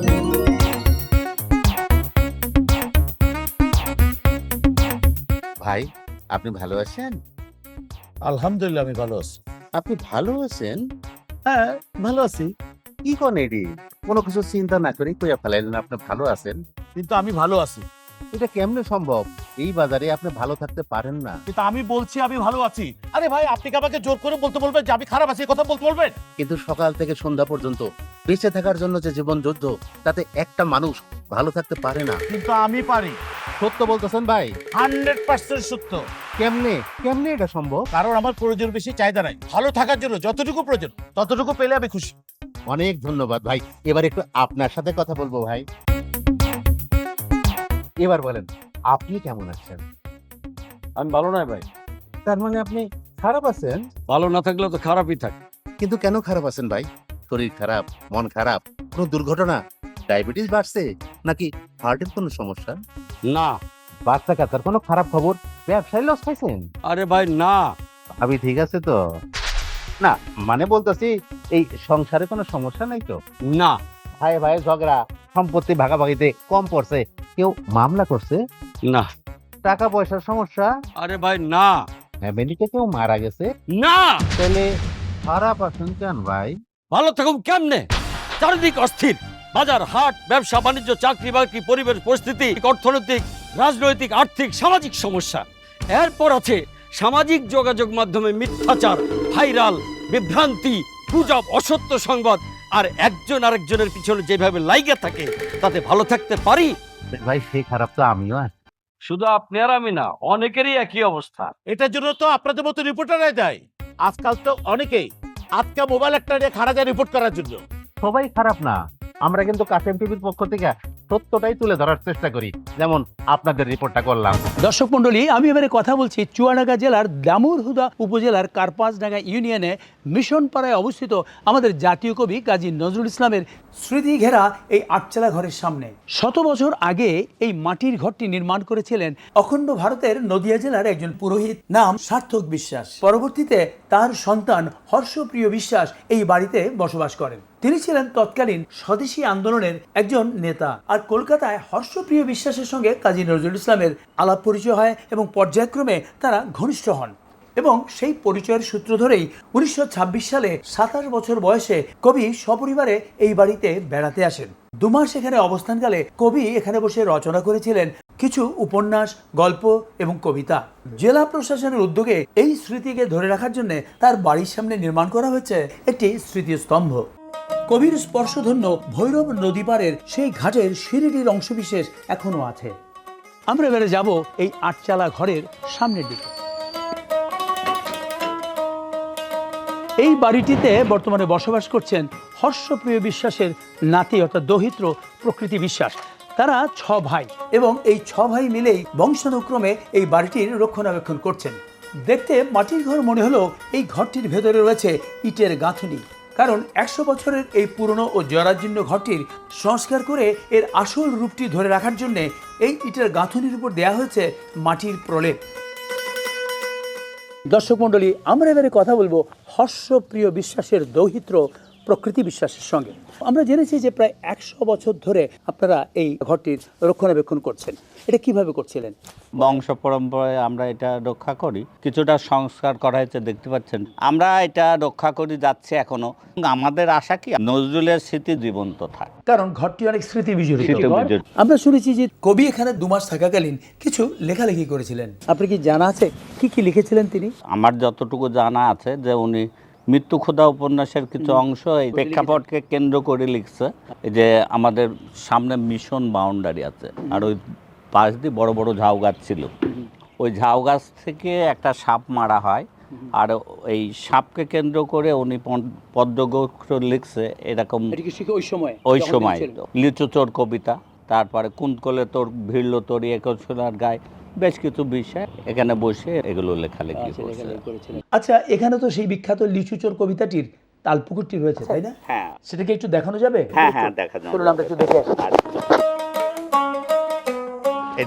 ভাই, আপনি ভালো আছেন? আলহামদুলিল্লাহ, আমি ভালো আছি। আপনি ভালো আছেন? হ্যাঁ, ভালো আছি। কি কোন এডি? কোনো কিছু চিন্তা না করে কইয়া ফেলাইলেন আপনি ভালো আছেন। কিন্তু আমি ভালো আছি। এটা কেমনে সম্ভব? এই বাজারে আপনি ভালো থাকতে পারেন না। কিন্তু আমি বলছি আমি ভালো আছি। আরে ভাই, আপনি কি আমাকে জোর করে বলতে বলবেন যে আমি খারাপ আছি? কথা বলতে বলবেন? কিন্তু সকাল থেকে সন্ধ্যা পর্যন্ত বেঁচে থাকার জন্য যে জীবন যুদ্ধ, তাতে একটা মানুষ ভালো থাকতে পারে না। কিন্তু আমি পারি। সত্য বলতেছেন ভাই? 100% সত্য। কেমনে কেমনে এটা সম্ভব? কারণ আমার প্রয়োজন বেশি চাহিদা নাই। ভালো থাকার জন্য যতটুকু প্রয়োজন ততটুকু পেলে আমি খুশি। অনেক ধন্যবাদ ভাই। এবার একটু আপনার সাথে কথা বলবো ভাই। এবার বলেন, আপনি কেমন আছেন? আমি ভালো নাই ভাই। তার মানে আপনি খারাপ আছেন? ভালো না থাকলে তো খারাপই থাকে। কিন্তু কেন খারাপ আছেন ভাই? শরীর খারাপ, মন খারাপ, কোনো দুর্ঘটনা, ডায়াবেটিস বাড়ছে, নাকি হার্টের কোনো সমস্যা? না। বাচ্চা কাচ্চার কোনো খারাপ খবর, ব্যবসায় লস খাইছেন? আরে ভাই না। আমি ঠিক আছে তো? না মানে বলতেছি, এই সংসারে কোনো সমস্যা নাই তো? না। ভাই ভাই ঝগড়া, সম্পত্তি ভাগাভাগিতে কম পড়ছে, কেউ মামলা করছে? না। টাকা পয়সার সমস্যা? আরে ভাই না। ফ্যামিলিতে কেউ মারা গেছে? না। তাহলে খারাপ আছেন কেন ভাই? ভালো থাকুন কেমনে? চারিদিক অস্থির। বাজার হাট, ব্যবসা বাণিজ্য, চাকরি বাকরি, পরিবেশ পরিস্থিতি, অর্থনৈতিক, রাজনৈতিক, আর্থিক, সামাজিক সমস্যা। এরপর আছে সামাজিক যোগাযোগ মাধ্যমে মিথ্যাচার, ভাইরাল, বিভ্রান্তি, গুজব, অসত্য সংবাদ। আর একজন আরেকজনের পিছনে যেভাবে লাইগা থাকে, তাতে ভালো থাকতে পারি? ভাই সে খারাপ তো আমিও আছি। শুধু আপনি আর আমি না, অনেকেরই একই অবস্থা। এটার জন্য তো আপনাদের মতো রিপোর্টাররাই দেয়। আজকাল তো অনেকেই আজকে মোবাইল একটা নিয়ে খাড়া যায় রিপোর্ট করার জন্য। সবাই খারাপ না, আমরা কিন্তু কাশেম টিভির পক্ষ থেকে সত্যটাই তুলে ধরার চেষ্টা করি, যেমন আপনাদের রিপোর্টটা করলাম। দর্শক মণ্ডলী, আমি এবারে কথা বলছি চুয়াডাঙ্গা জেলার দামুড়হুদা উপজেলার কার্পাসডাঙ্গা ইউনিয়নে মিশনপাড়ায় অবস্থিত আমাদের জাতীয় কবি কাজী নজরুল ইসলামের স্মৃতি ঘেরা এই আটচালা ঘরের সামনে। 100 বছর আগে এই মাটির ঘরটি নির্মাণ করেছিলেন অখণ্ড ভারতের নদিয়া জেলার একজন পুরোহিত, নাম সার্থক বিশ্বাস। পরবর্তীতে তার সন্তান হর্ষপ্রিয় বিশ্বাস এই বাড়িতে বসবাস করেন। তিনি ছিলেন তৎকালীন স্বদেশী আন্দোলনের একজন নেতা। আর কলকাতায় হর্ষপ্রিয় বিশ্বাসের সঙ্গে কাজী নজরুল ইসলামের আলাপ পরিচয় হয় এবং পর্যায়ক্রমে তারা ঘনিষ্ঠ হন। এবং সেই পরিচয়ের সূত্র ধরেই 1926 সালে 27 বছর বয়সে কবি সপরিবারে এই বাড়িতে বেড়াতে আসেন। 2 মাস এখানে অবস্থানকালে কবি এখানে বসে রচনা করেছিলেন কিছু উপন্যাস, গল্প এবং কবিতা। জেলা প্রশাসনের উদ্যোগে এই স্মৃতিকে ধরে রাখার জন্য তার বাড়ির সামনে নির্মাণ করা হয়েছে একটি স্মৃতিস্তম্ভ। কবির স্পর্শধন্য ভৈরব নদী পাড়ের সেই ঘাটের সিঁড়িটির অংশবিশেষ এখনো আছে। আমরা এবারে যাব এই আটচালা ঘরের সামনের দিকে। এই বাড়িটিতে বর্তমানে বসবাস করছেন হর্ষপ্রিয় বিশ্বাসের নাতি অর্থাৎ দৌহিত্র প্রকৃতি বিশ্বাস। তারা 6 ভাই এবং এই 6 ভাই মিলেই বংশানুক্রমে এই বাড়িটির রক্ষণাবেক্ষণ করছেন। দেখতে মাটির ঘর মনে হলেও এই ঘরটির ভেতরে রয়েছে ইটের গাঁথুনি। কারণ 100 বছরের এই পুরনো ও জরাজীর্ণ ঘরটির সংস্কার করে এর আসল রূপটি ধরে রাখার জন্য এই ইটের গাঁথুনির উপর দেয়া হয়েছে মাটির প্রলেপ। দর্শক মণ্ডলী, আমরা এবারে কথা বলবো হর্ষপ্রিয় বিশ্বাসের দৌহিত্র প্রকৃতি বিশ্বাসের সঙ্গে। আমরা জেনেছি যে প্রায় 100 বছর ধরে আপনারা এই ঘরটির রক্ষণাবেক্ষণ করছেন। এটা কিভাবে করছিলেন? বংশ পরম্পরায় আমরা এটা রক্ষা করি, কিছুটা সংস্কার করা হয়েছে দেখতে পাচ্ছেন। আমরা এটা রক্ষা করে যাচ্ছি এখনো। আমাদের আশা কি নজরুলের স্মৃতি জীবন্ত থাকে, কারণ ঘরটি অনেক স্মৃতি বিজড়িত। আমরা শুনেছি যে কবি এখানে 2 মাস থাকাকালীন কিছু লেখালেখি করেছিলেন। আপনি কি জানা আছে কি কি লিখেছিলেন তিনি? আমার যতটুকু জানা আছে যে উনি মৃত্যু ক্ষুধা উপন্যাসের কিছু অংশ এই প্রেক্ষাপটকে কেন্দ্র করে লিখছে। যে আমাদের সামনে মিশন বাউন্ডারি আছে, আর ওই পাশ দিয়ে বড় বড় ঝাউ গাছ ছিল। ওই ঝাউ গাছ থেকে একটা সাপ মারা হয়, আর এই সাপকে কেন্দ্র করে উনি পদ্মগোত্র লিখছে এরকম। ওই সময় লিচু চোর কবিতা, তারপরে কুন্তকলে তোর ভিড়ল তোর একশোনার গায়ে, বেশ কিছু বিষয় এখানে বসে এগুলো লেখালেখি করেছে। আচ্ছা, এখানে তো সেই বিখ্যাত লিচুচোর কবিতাটির তালপুকুরটি রয়েছে, তাই না? হ্যাঁ। সেটাকে একটু দেখানো যাবে? হ্যাঁ হ্যাঁ, দেখা যাবে। আমরা একটু দেখে আসি।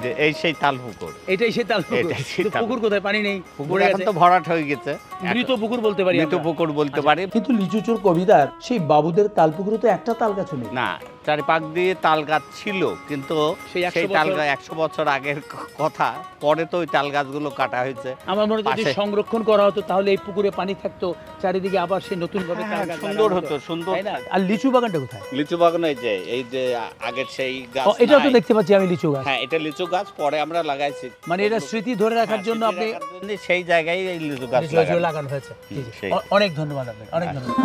এই সেই তাল পুকুর। এটাই সে তাল পুকুর। এটাই সেই তো তাল পুকুর কোথায়? পানি নেই, পুকুর এখন তো ভরাট হয়ে গেছে। মৃত পুকুর বলতে পারি, মৃত পুকুর বলতে পারি। কিন্তু লিচু চোর কবিতার সেই বাবুদের তাল পুকুরে তো একটা তাল গাছও নেই। না, চারিপাশ দিয়ে তাল গাছ ছিল, কিন্তু সেই 100 সেই তাল বছর- গাছ 100 বছর আগের কথা। পরে তো ওই তাল গাছগুলো কাটা হয়েছে। আমার মনে হয় যদি পাশে- সংরক্ষণ করা হতো তাহলে এই পুকুরে পানি থাকতো, চারিদিকে আবার সেই নতুন ভাবে তাল গাছ সুন্দর লাগানো হতো, সুন্দর। তাই না? আর লিচু বাগানটা কোথায়? লিচু বাগান এই যে আগের সেই গাছ। এটাও তো নাই। দেখতে পাচ্ছি আমি লিচু গাছ। হ্যাঁ, এটা লিচু গাছ, পরে আমরা লাগাইছি। মানে এটা স্মৃতি ধরে রাখার জন্য আপনি সেই জায়গায় এই লিচু গাছ লিচু গাছ লাগানো হয়েছে। জি, জি। সেই। অনেক ধন্যবাদ আপনাকে, অনেক ধন্যবাদ।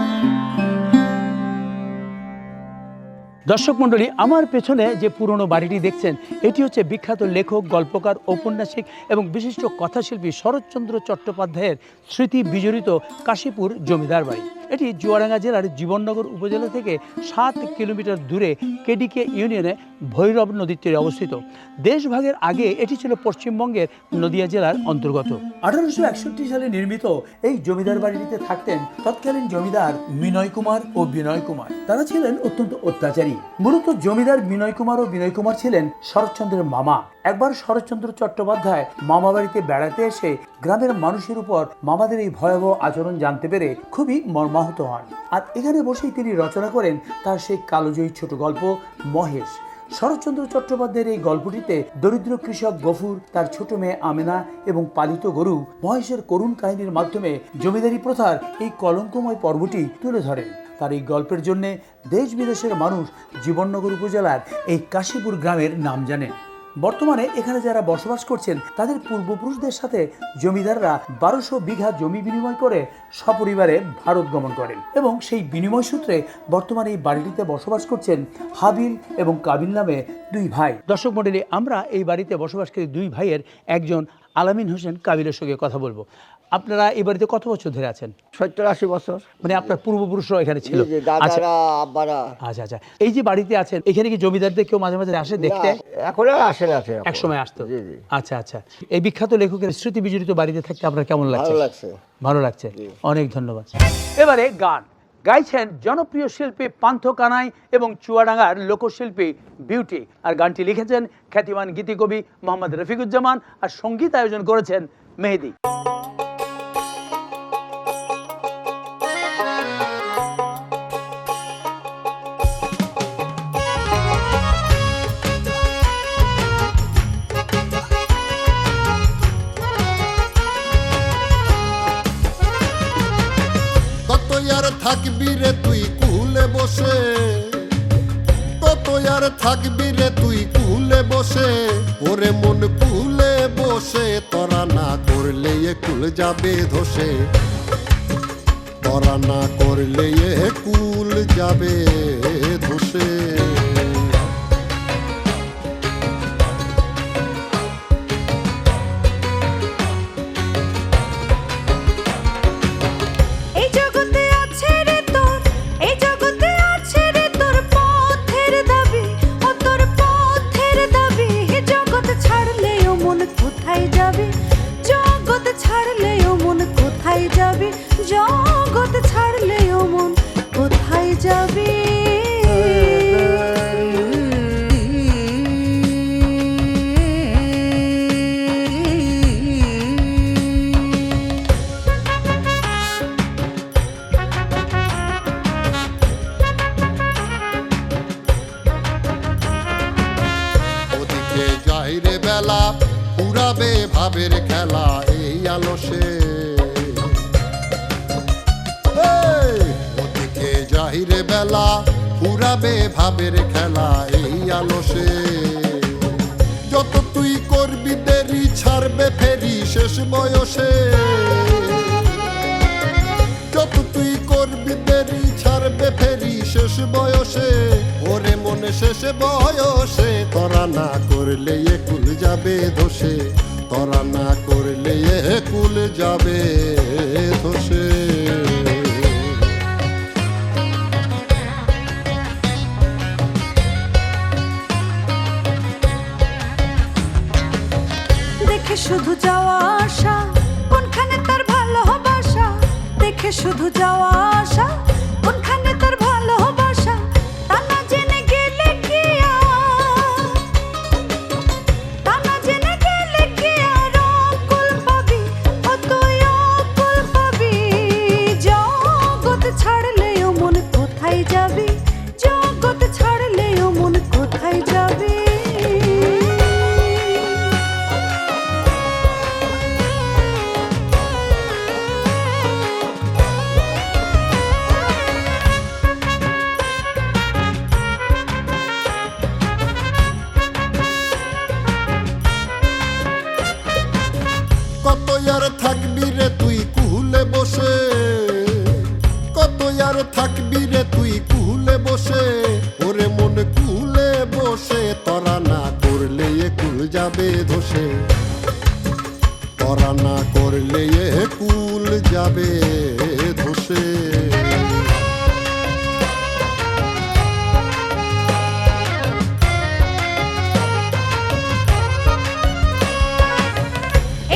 দর্শক মণ্ডলী, আমার পেছনে যে পুরনো বাড়িটি দেখছেন, এটি হচ্ছে বিখ্যাত লেখক, গল্পকার, ঔপন্যাসিক এবং বিশিষ্ট কথাশিল্পী শরৎচন্দ্র চট্টোপাধ্যায়ের স্মৃতি বিজড়িত কাশীপুর জমিদার বাড়ি। এটি চুয়াডাঙ্গা জেলার জীবননগর উপজেলা থেকে 7 কিলোমিটার দূরে কেডিকে ইউনিয়নে ভৈরব নদীর তীরে অবস্থিত। দেশভাগের আগে এটি ছিল পশ্চিমবঙ্গের নদিয়া জেলার অন্তর্গত। 1861 সালে নির্মিত এই জমিদার বাড়িটিতে থাকতেন তৎকালীন জমিদার মিনয় কুমার ও বিনয় কুমার। তারা ছিলেন অত্যন্ত অত্যাচারী। মূলত জমিদার মিনয় কুমার ও বিনয় কুমার ছিলেন শরৎচন্দ্রের মামা। একবার শরৎচন্দ্র চট্টোপাধ্যায় মামা বাড়িতে বেড়াতে এসে গ্রামের মানুষের উপর মামাদের এই ভয়াবহ আচরণ জানতে পেরে খুবই মর্মাহত হন। আর এখানে বসেই তিনি রচনা করেন তার সেই কালোজয়ী ছোট গল্প মহেশ। শরৎচন্দ্র চট্টোপাধ্যায়ের এই গল্পটিতে দরিদ্র কৃষক গফুর, তার ছোট মেয়ে আমেনা এবং পালিত গরু মহেশের করুণ কাহিনীর মাধ্যমে জমিদারি প্রথার এই কলঙ্কময় পর্বটি তুলে ধরেন। তার এই গল্পের জন্য দেশ বিদেশের মানুষ জীবননগর উপজেলার এই কাশীপুর গ্রামের নাম জানেন। বর্তমানে এখানে যারা বসবাস করছেন তাদের পূর্বপুরুষদের সাথে জমিদাররা 1200 বিঘা জমি বিনিময় করে সপরিবারে ভারত গমন করেন এবং সেই বিনিময় সূত্রে বর্তমানে এই বাড়িটিতে বসবাস করছেন হাবিল এবং কাবিল নামে 2 ভাই। দর্শক মণ্ডলী, আমরা এই বাড়িতে বসবাসকারী 2 ভাইয়ের একজন আলামিন হোসেন কাবিলের সঙ্গে কথা বলবো। আপনারা এই বাড়িতে কত বছর ধরে আছেন? 70-80 বছর। মানে আপনার পূর্বপুরুষরা এখানে ছিল? দাদারা, আব্বারা। আচ্ছা আচ্ছা। এই যে বাড়িতে আছেন, এখানে কি জমিদারদের কেউ মাঝে মাঝে আসে দেখতে? এখন আসে না। এক সময় আসতো। আচ্ছা আচ্ছা। এই বিখ্যাত লেখকের স্মৃতি বিজড়িত বাড়িতে থাকতে আপনার কেমন লাগছে? ভালো লাগছে। ভালো লাগছে, অনেক ধন্যবাদ। এবারে গান গাইছেন জনপ্রিয় শিল্পী পান্থ কানাই এবং চুয়াডাঙ্গার লোকশিল্পী বিউটি। আর গানটি লিখেছেন খ্যাতিমান গীতিকবি মোহাম্মদ রফিকুজ্জামান, আর সঙ্গীত আয়োজন করেছেন মেহেদি। কত আর থাকবি রে তুই কুলে বসে, কত আর থাকবি রে তুই কুলে বসে, ওরে মন কুলে বসে, তোরা না করলে এ কুল যাবে ধসে, তোরা না করলে এ কুল যাবে ধসে। এই জগতে আছে রে তোর, এই জগতে আছে রে তোর পথের দাবি, ও তোর পথের দাবি। জগৎ ছাড়লে ও মন কোথায় যাবে, জগৎ ছাড়লে ও মন কোথায় যাবে, জগৎ ছাড়লে ও মন কোথায় যাবে। ওদিকে যাই রে বেলা, পুরাবে ভাবের খেলা এই আলসে। ওদিকে যাই রে বেলা, পুরাবে ভাবের খেলা এই আলসে। যত তুই করবি দেরি, ছাড়বে ফেরি শেষ বয়সে। যত তুই করবি দেরি, ছাড়বে ফেরি শেষ বয়সে, ওরে মনে শেষ বয়সে। তোরা না করলে এ কুল যাবে ধসে, তোরা না করলে এ কুল যাবে ধসে। দেখে শুধু যাওয়া আসা, কোনখানে তার ভালোবাসা, দেখে শুধু যাওয়া আসা, কোনখানে তার ভালোবাসা। তা না জেনে গেলে কি আর, তা না থাকবি রে তুই কুলে বসে, কত আর থাকবি রে তুই কুলে বসে, ওরে মন কুলে বসে তোরা না করলে এ কুল যাবে ধসে, তোরা না করলে এ কুল যাবে ধসে।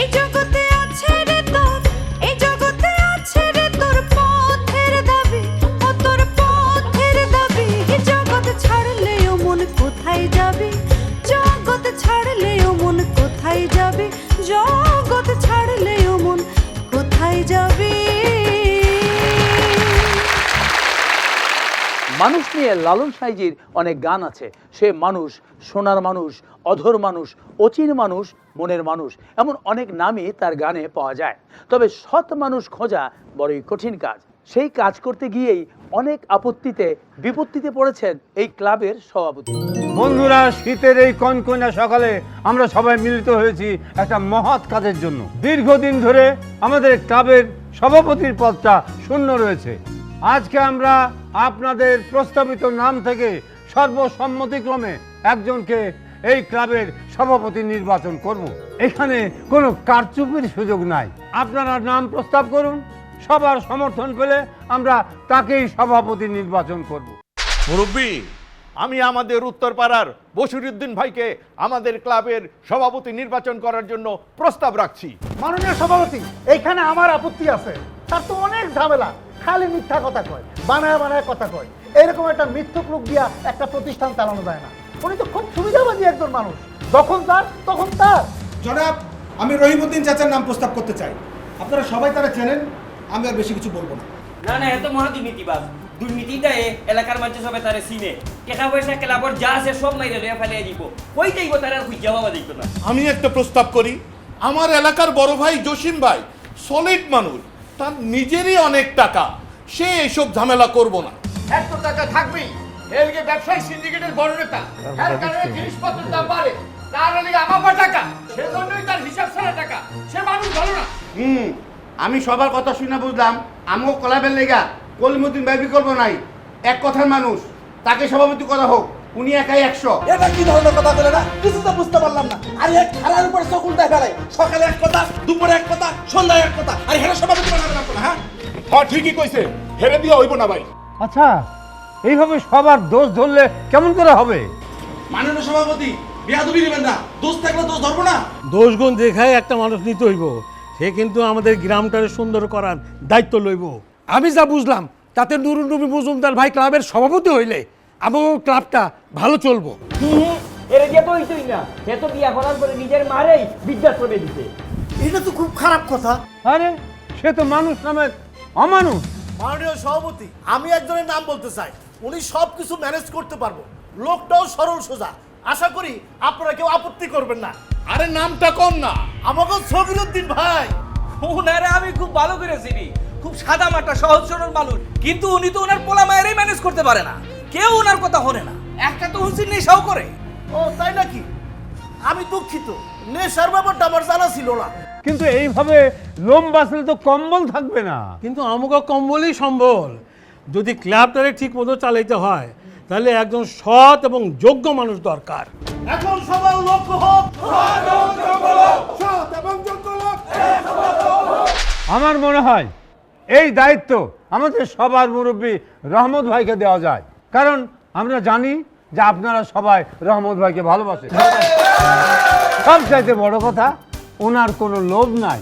এই জগতে আছে রে তোর, এই জগতে আছে রে তোর পথের দাবি, ও তোর পথের দাবি। এই জগৎ ছাড়লেও মন কোথায় যাবে, জগৎ ছাড়লেও মন কোথায় যাবে, জগৎ ছাড়লেও মন কোথায় যাবে। মানুষ নিয়ে লালন সাইজির অনেক গান আছে। সে মানুষ, সোনার মানুষ, অধর মানুষ, অচিন মানুষ, মনের মানুষ, এমন অনেক নামই তার গানে পাওয়া যায়। তবে সৎ মানুষ খোঁজা বড়ই কঠিন কাজ। সেই কাজ করতে গিয়েই অনেক আপত্তিতে বিপত্তিতে পড়েছেন এই ক্লাবের সভাপতি। বন্ধুরা, শীতের এই কনকনা সকালে আমরা সবাই মিলিত হয়েছি একটা মহৎ কাজের জন্য। দীর্ঘদিন ধরে আমাদের ক্লাবের সভাপতির পদটা শূন্য রয়েছে। আজকে আমরা আপনাদের প্রস্তাবিত নাম থেকে সর্বসম্মতিক্রমে একজনকে এই ক্লাবের সভাপতি নির্বাচন করব। এখানে কোনো কারচুপির সুযোগ নাই। আপনারা নাম প্রস্তাব করুন, সবার সমর্থন পেলে আমরা তাকেই সভাপতি নির্বাচন করব। মুরব্বী, আমি আমাদের উত্তরপাড়ার বশিরউদ্দিন ভাইকে আমাদের ক্লাবের সভাপতি নির্বাচন করার জন্য প্রস্তাব রাখছি। মাননীয় সভাপতি, এইখানে আমার আপত্তি আছে। তার তো অনেক ঝামেলা, খালি মিথ্যা কথা কয়, বানায় বানায় কথা কয়। এরকম একটা মিথ্যুক লোক দিয়া একটা প্রতিষ্ঠান চালানো যায় না। উনি তো খুব সুবিধাবাদী একজন মানুষ, যখন তার তখন তার। জনাব, আমি রহিমউদ্দিন চাচার নাম প্রস্তাব করতে চাই। আপনারা সবাই তারা চেনেন, আমি আর বেশি কিছু বলবো না। না না, এত মহা দুর্নীতিবাজ। দুর্নীতিটা এলাকার মানুষ সবাই তারে চিনে। টাকা পয়সা ক্লাবর যা আছে সব মাইরে লইয়া ফেলিয়ে দিব। কই যাইব তারা আর খুঁজে পাওয়া যাইতো না। আমি একটা প্রস্তাব করি। আমার এলাকার বড় ভাই জসিম ভাই সলিড মানুষ, তার নিজেরই অনেক টাকা, সে এসব ঝামেলা করব না। এত টাকা থাকবেই, এর লিগে ব্যবসায়ী সিন্ডিকেটের বড় নেতা, এর কারণে জিনিসপত্রের দাম বাড়ে, তার লিগে আমার টাকা, সেজন্যই তার হিসাব ছাড়া টাকা। সে মানুষ ভালো না। আমি সবার কথা শুনে বুঝলাম আমও ক্লাবের লেগা কলিমুদ্দিন ভাই বিকল্প নাই, এক কথার মানুষ, তাকে সভাপতি করা হোক। উনি একাই 100। এটা কি ধরনের কথা বলে না, কিছু তো বুঝতে পারলাম না। আর এক খেলার উপর চোখ উল্টায় ফেলে, সকালে এক কথা, দুপুরে এক কথা, সন্ধ্যায় এক কথা, আর হেরে সভাপতি বানাবেন আপনারা। হ্যাঁ হ্যাঁ, ঠিকই কইছে, হেরে দিয়ে হইব না ভাই। আচ্ছা, এইভাবে সবার দোষ ধরলে কেমন করে হবে? মাননীয় সভাপতি, বেয়াদবি নেবেন না, দোষ থাকলে দোষ ধরবো না। দোষ গুণ দেখায় একটা মানুষ নিতে হইব, সে কিন্তু আমাদের গ্রামটাকে সুন্দর করার দায়িত্ব লইব। আমি যা বুঝলাম তাতে নুরুল নবী মজুমদার ভাই ক্লাবের সভাপতি হইলে আমাদের ক্লাবটা ভালো চলবো। এরে দিয়ে তো হইতই না, এ তো বিয়া করার পরে নিজের মারেই বৃদ্ধাশ্রমে দিতে। এটা তো খুব খারাপ কথা। আরে সে তো মানুষ নামে অমানুষ। মাননীয় সভাপতি, আমি একজনের নাম বলতে চাই, উনি সবকিছু ম্যানেজ করতে পারবো, লোকটাও সরল সোজা। আশা করি আপনারা কেউ আপত্তি করবেন না। আরে নামটা কোন না? আমাকে সগিরউদ্দিন ভাই। ওনারে আমি খুব ভালো করে চিনি, খুব সাদা মাটা সহজ সরল মানুষ, কিন্তু উনি তো ওনার পোলা মায়েরই ম্যানেজ করতে পারে না। কেউ ওনার কথা শোনে না, একটা তো হুসিন নেশাও করে। ও তাই নাকি? আমি দুঃখিত, নেশার ব্যাপারটা আমার জানা ছিল না। কিন্তু এইভাবে লোম বাঁচলে তো কম্বল থাকবে না। কিন্তু আমাকে কম্বলই সম্বল। যদি ক্লাবটারে ঠিক মতো চালাইতে হয় তাহলে একজন সৎ এবং যোগ্য মানুষ দরকার। এখন সবার লক্ষ্য হোক সৎ এবং যোগ্য লোক। আমার মনে হয় এই দায়িত্ব আমাদের সবার মুরব্বী রহমত ভাইকে দেওয়া যায়, কারণ আমরা জানি যে আপনারা সবাই রহমত ভাইকে ভালোবাসেন। সবচাইতে বড় কথা, ওনার কোনো লোভ নাই।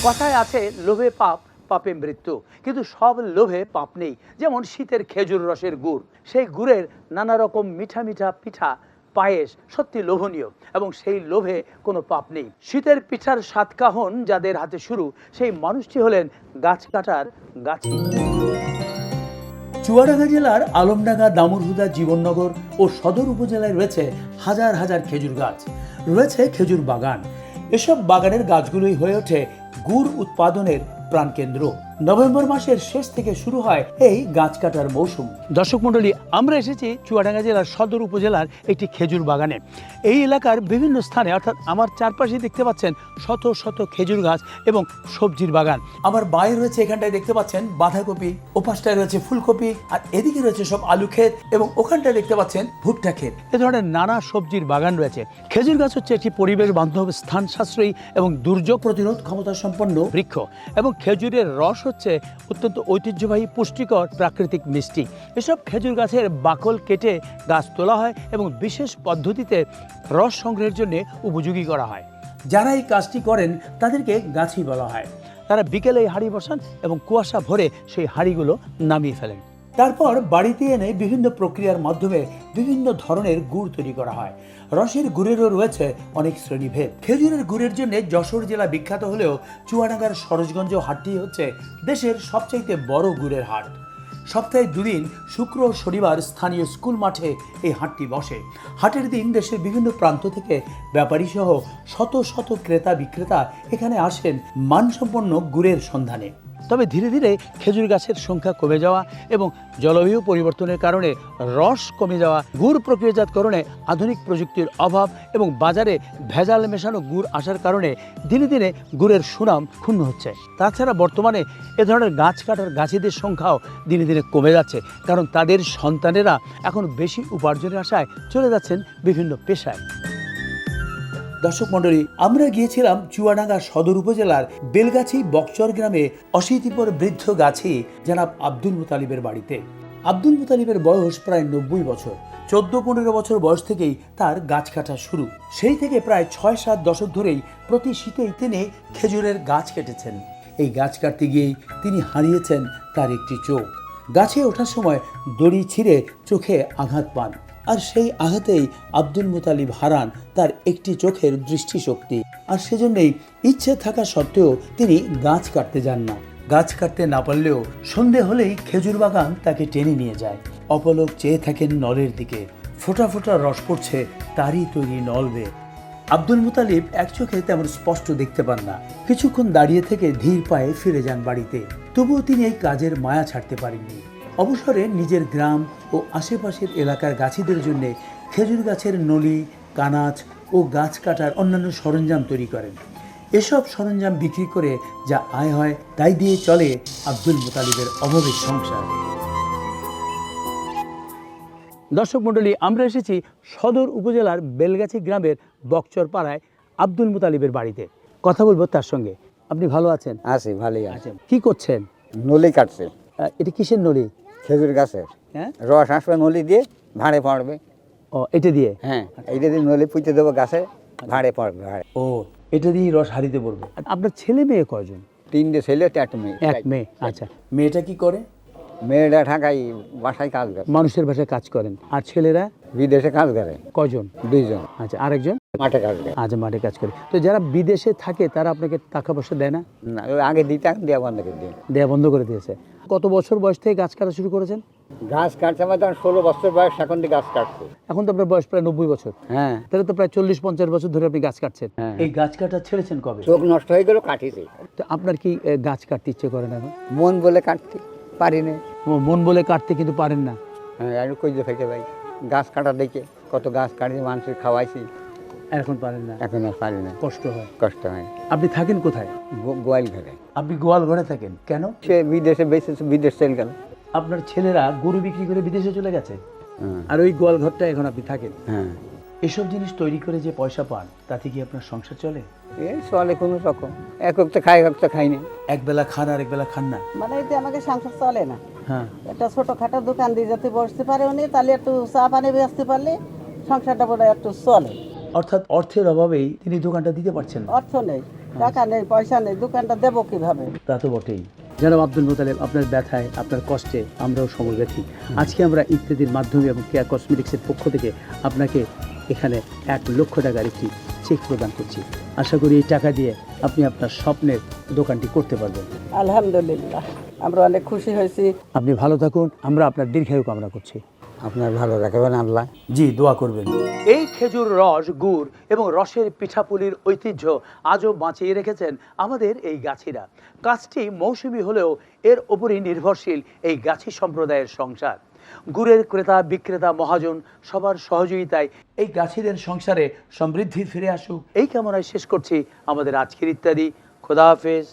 কথায় আছে লোভে পাপ, পাপে মৃত্যু, কিন্তু সব লোভে পাপ নেই। যেমন শীতের খেজুর রসের গুড়, সেই গুড়ের নানা রকম মিঠা মিঠা পিঠা, পায়েস সত্যি লোভনীয়, এবং সেই লোভে কোনো পাপ নেই। শীতের পিঠার সাতকাহন যাদের হাতে শুরু, সেই মানুষটি হলেন গাছ কাটার গাছি। চুয়াডাঙ্গা জেলার আলমডাঙ্গা, দামুড়হুদা, জীবননগর ও সদর উপজেলায় রয়েছে হাজার হাজার খেজুর গাছ, রয়েছে খেজুর বাগান। এসব বাগানের গাছগুলোই হয়ে ওঠে গুড় উৎপাদনের প্রাণকেন্দ্র। নভেম্বর মাসের শেষ থেকে শুরু হয় এই গাছ কাটার মৌসুম। দর্শক মণ্ডলী, আমরা এসেছি চুয়াডাঙ্গা জেলার সদর উপজেলার একটি খেজুর বাগানে। এই এলাকার বিভিন্ন স্থানে অর্থাৎ আমার চারপাশে দেখতে পাচ্ছেন শত শত খেজুর গাছ এবং সবজির বাগান। আমার বাইরে রয়েছে, এখানটায় দেখতে পাচ্ছেন বাঁধাকপি, ওপাশটায় রয়েছে ফুলকপি, আর এদিকে রয়েছে সব আলু ক্ষেত, এবং ওখানটায় দেখতে পাচ্ছেন ভুট্টা ক্ষেত। এ ধরনের নানা সবজির বাগান রয়েছে। খেজুর গাছ হচ্ছে একটি পরিবেশ বান্ধব, স্থান সাশ্রয়ী এবং দুর্যোগ প্রতিরোধ ক্ষমতা সম্পন্ন বৃক্ষ, এবং খেজুরের রস হচ্ছে অত্যন্ত ঐতিহ্যবাহী, পুষ্টিকর, প্রাকৃতিক মিষ্টি। এসব খেজুর গাছের বাকল কেটে গাছ তোলা হয় এবং বিশেষ পদ্ধতিতে রস সংগ্রহের জন্য উপযোগী করা হয়। যারা এই কাজটি করেন তাদেরকে গাছি বলা হয়। তারা বিকেলে হাঁড়ি বসান এবং কুয়াশা ভরে সেই হাঁড়িগুলো নামিয়ে ফেলেন। তারপর বাড়িতে এনে বিভিন্ন প্রক্রিয়ার মাধ্যমে বিভিন্ন ধরনের গুড় তৈরি করা হয়। রসের গুড়েরও রয়েছে অনেক শ্রেণীভেদ। খেজুরের গুড়ের জন্য যশোর জেলা বিখ্যাত হলেও চুয়াডাঙ্গার সরোজগঞ্জ হাটটি হচ্ছে দেশের সবচাইতে বড় গুড়ের হাট। সপ্তাহে 2 দিন, শুক্র ও শনিবার স্থানীয় স্কুল মাঠে এই হাটটি বসে। হাটের দিন দেশের বিভিন্ন প্রান্ত থেকে ব্যাপারী সহ শত শত ক্রেতা বিক্রেতা এখানে আসেন মানসম্পন্ন গুড়ের সন্ধানে। তবে ধীরে ধীরে খেজুর গাছের সংখ্যা কমে যাওয়া এবং জলবায়ু পরিবর্তনের কারণে রস কমে যাওয়া, গুড় প্রক্রিয়াজাতকরণে আধুনিক প্রযুক্তির অভাব এবং বাজারে ভেজাল মেশানো গুড় আসার কারণে দিনে দিনে গুড়ের সুনাম ক্ষুণ্ণ হচ্ছে। তাছাড়া বর্তমানে এ ধরনের গাছ কাটার গাছিদের সংখ্যাও দিনে দিনে কমে যাচ্ছে, কারণ তাদের সন্তানেরা এখন বেশি উপার্জনের আশায় চলে যাচ্ছেন বিভিন্ন পেশায়। দর্শক মণ্ডলী, আমরা গিয়েছিলাম চুয়াডাঙ্গা সদর উপজেলার বেলগাছি বকচর গ্রামে অশীতিপর বৃদ্ধ গাছি জনাব আব্দুল মুতালিবের বাড়িতে। আব্দুল মুতালিবের বয়স প্রায় 90 বছর। 14-15 বছর বয়স থেকেই তার গাছ কাটা শুরু। সেই থেকে প্রায় 6-7 দশক ধরেই প্রতি শীতেই তিনি খেজুরের গাছ কেটেছেন। এই গাছ কাটতে গিয়েই তিনি হারিয়েছেন তার একটি চোখ। গাছে ওঠার সময় দড়ি ছিঁড়ে চোখে আঘাত পান, আর সেই আঘাতেই আব্দুল মুতালিব হারান তার একটি চোখের দৃষ্টিশক্তি। আর সেজন্যই ইচ্ছে থাকা সত্ত্বেও তিনি গাছ কাটতে যান না। গাছ কাটতে না পারলেও সন্ধে হলেই খেজুর বাগান তাকে টেনে নিয়ে যায়। অপলক চেয়ে থাকেন নলের দিকে, ফোঁটা ফোঁটা রস পড়ছে তারই তৈরি নল বেয়ে। আব্দুল মুতালিব এক চোখে তেমন স্পষ্ট দেখতে পান না। কিছুক্ষণ দাঁড়িয়ে থেকে ধীর পায়ে ফিরে যান বাড়িতে। তবুও তিনি এই কাজের মায়া ছাড়তে পারেননি। অবসরে নিজের গ্রাম ও আশেপাশের এলাকার গাছিদের জন্য খেজুর গাছের নলি, কানাচ ও গাছ কাটার অন্যান্য সরঞ্জাম তৈরি করেন। এসব সরঞ্জাম বিক্রি করে যা আয় হয় তাই দিয়ে চলে আব্দুল মুতালিবের অভাবের সংসার। দর্শক মণ্ডলী, আমরা এসেছি সদর উপজেলার বেলগাছি গ্রামের বকচর পাড়ায় আব্দুল মুতালিবের বাড়িতে। কথা বলবো তার সঙ্গে। আপনি ভালো আছেন? আছি, ভালোই আছেন। কি করছেন? নলি কাটছে। এটা কিসের নলি? খেজুর গাছের। হ্যাঁ, রস আসবে নলি দিয়ে, ভাঁড়ে পড়বে। ও, এটা দিয়ে? হ্যাঁ, এইটা দিয়ে নলি পুঁতে দেবো গাছে, ভাঁড়ে পড়বে। ও, এটা দিয়ে রস হারিতে পড়বে। আপনার ছেলে মেয়ে কয়জন? 3টে ছেলে, 1 মেয়ে। 1 মেয়ে। আচ্ছা, মেয়েটা কি করে? মেয়েরা ঢাকায় বাসায় কাজ করে, মানুষের বাসায় কাজ করেন। আর ছেলেরা বিদেশে কাজ করে। কয়জন? 2 জন। আচ্ছা, আরেকজন মাঠে কাজ করে। আচ্ছা, মাঠে কাজ করে। তো যারা বিদেশে থাকে তারা আপনাকে টাকা পয়সা দেয় না? না, আগে দিতে, দেওয়া বন্ধ করে দিয়ে। দেয়া বন্ধ করে দিয়েছে। কত বছর বয়স থেকে গাছ কাটা শুরু করেছেন? গাছ কাটছে আমার তখন 16 বছর বয়স, এখন থেকে গাছ কাটছে। এখন তো আপনার বয়স প্রায় 90 বছর। হ্যাঁ, তাহলে তো প্রায় 40-50 বছর ধরে আপনি গাছ কাটছেন। এই গাছ কাটা ছেড়েছেন কবে? চোখ নষ্ট হয়ে গেল, কাটিছে। তো আপনার কি গাছ কাটতে ইচ্ছে করে না এখন? মন বলে কাটতে পারি না। মন বলে কাটতে কিন্তু পারেন না? হ্যাঁ, আমি কই যে ফেটে ভাই, গাছ কাটা দেখে কত গাছ কাটি, মানুষের খাওয়াইছি, এখন পারেন না? এখন আর পারি না। কষ্ট হয়? কষ্ট হয়। আপনি থাকেন কোথায়? গোয়াল ঘরে। আপনি গোয়াল ঘরে থাকেন কেন? সে বিদেশে বেঁচে, বিদেশ চলে গেল। আপনার ছেলেরা গরু বিক্রি করে বিদেশে চলে গেছে, আর ওই গোয়াল ঘরটা এখন আপনি থাকেন। হ্যাঁ, এসব জিনিস তৈরি করে যে পয়সা পান তাতে কি আপনার সংসার চলে? এই চলে কোনো রকম। এক তো খাই, এক তো খাই না। একবেলা খান আর একবেলা খান না, মানে এতে আমাকে সংসার চলে না। হ্যাঁ, একটা ছোটখাটো দোকান দিয়ে যাতে বসতে পারে উনি, তাহলে একটু চা পানি বেচতে পারলে সংসারটা বোধ হয় একটু চলে। অর্থাৎ অর্থের অভাবেই তিনি দোকানটা দিতে পারছেন না। অর্থ নেই, টাকা নেই, পয়সা নেই, দোকানটা দেবো কিভাবে? তা তো বটেই। জনাব আব্দুল মুতালিব, আপনার ব্যথায়, আপনার কষ্টে আমরাও সমবেথী। আজকে আমরা ইত্যাদির মাধ্যমে এবং কেয়া কসমেটিক্সের পক্ষ থেকে আপনাকে এখানে 1 লক্ষ টাকার একটি চেক প্রদান করছি। আশা করি এই টাকা দিয়ে আপনি আপনার স্বপ্নের দোকানটি করতে পারবেন। আলহামদুলিল্লাহ, আমরা অনেক খুশি হয়েছি। আপনি ভালো থাকুন, আমরা আপনার দীর্ঘায়ু কামনা করছি। আপনার ভালো রাখবেন আল্লাহ। জি, দোয়া করবেন। এই খেজুর রস, গুড় এবং রসের পিঠাপুলির ঐতিহ্য আজও বাঁচিয়ে রেখেছেন আমাদের এই গাছিরা। কাজটি মৌসুমী হলেও এর ওপরই নির্ভরশীল এই গাছি সম্প্রদায়ের সংসার। গুড়ের ক্রেতা বিক্রেতা মহাজন সবার সহযোগিতায় এই গাছিদের সংসারে সমৃদ্ধি ফিরে আসুক এই কামনায় শেষ করছি আমাদের আজকের ইত্যাদি। খোদা হাফেজ।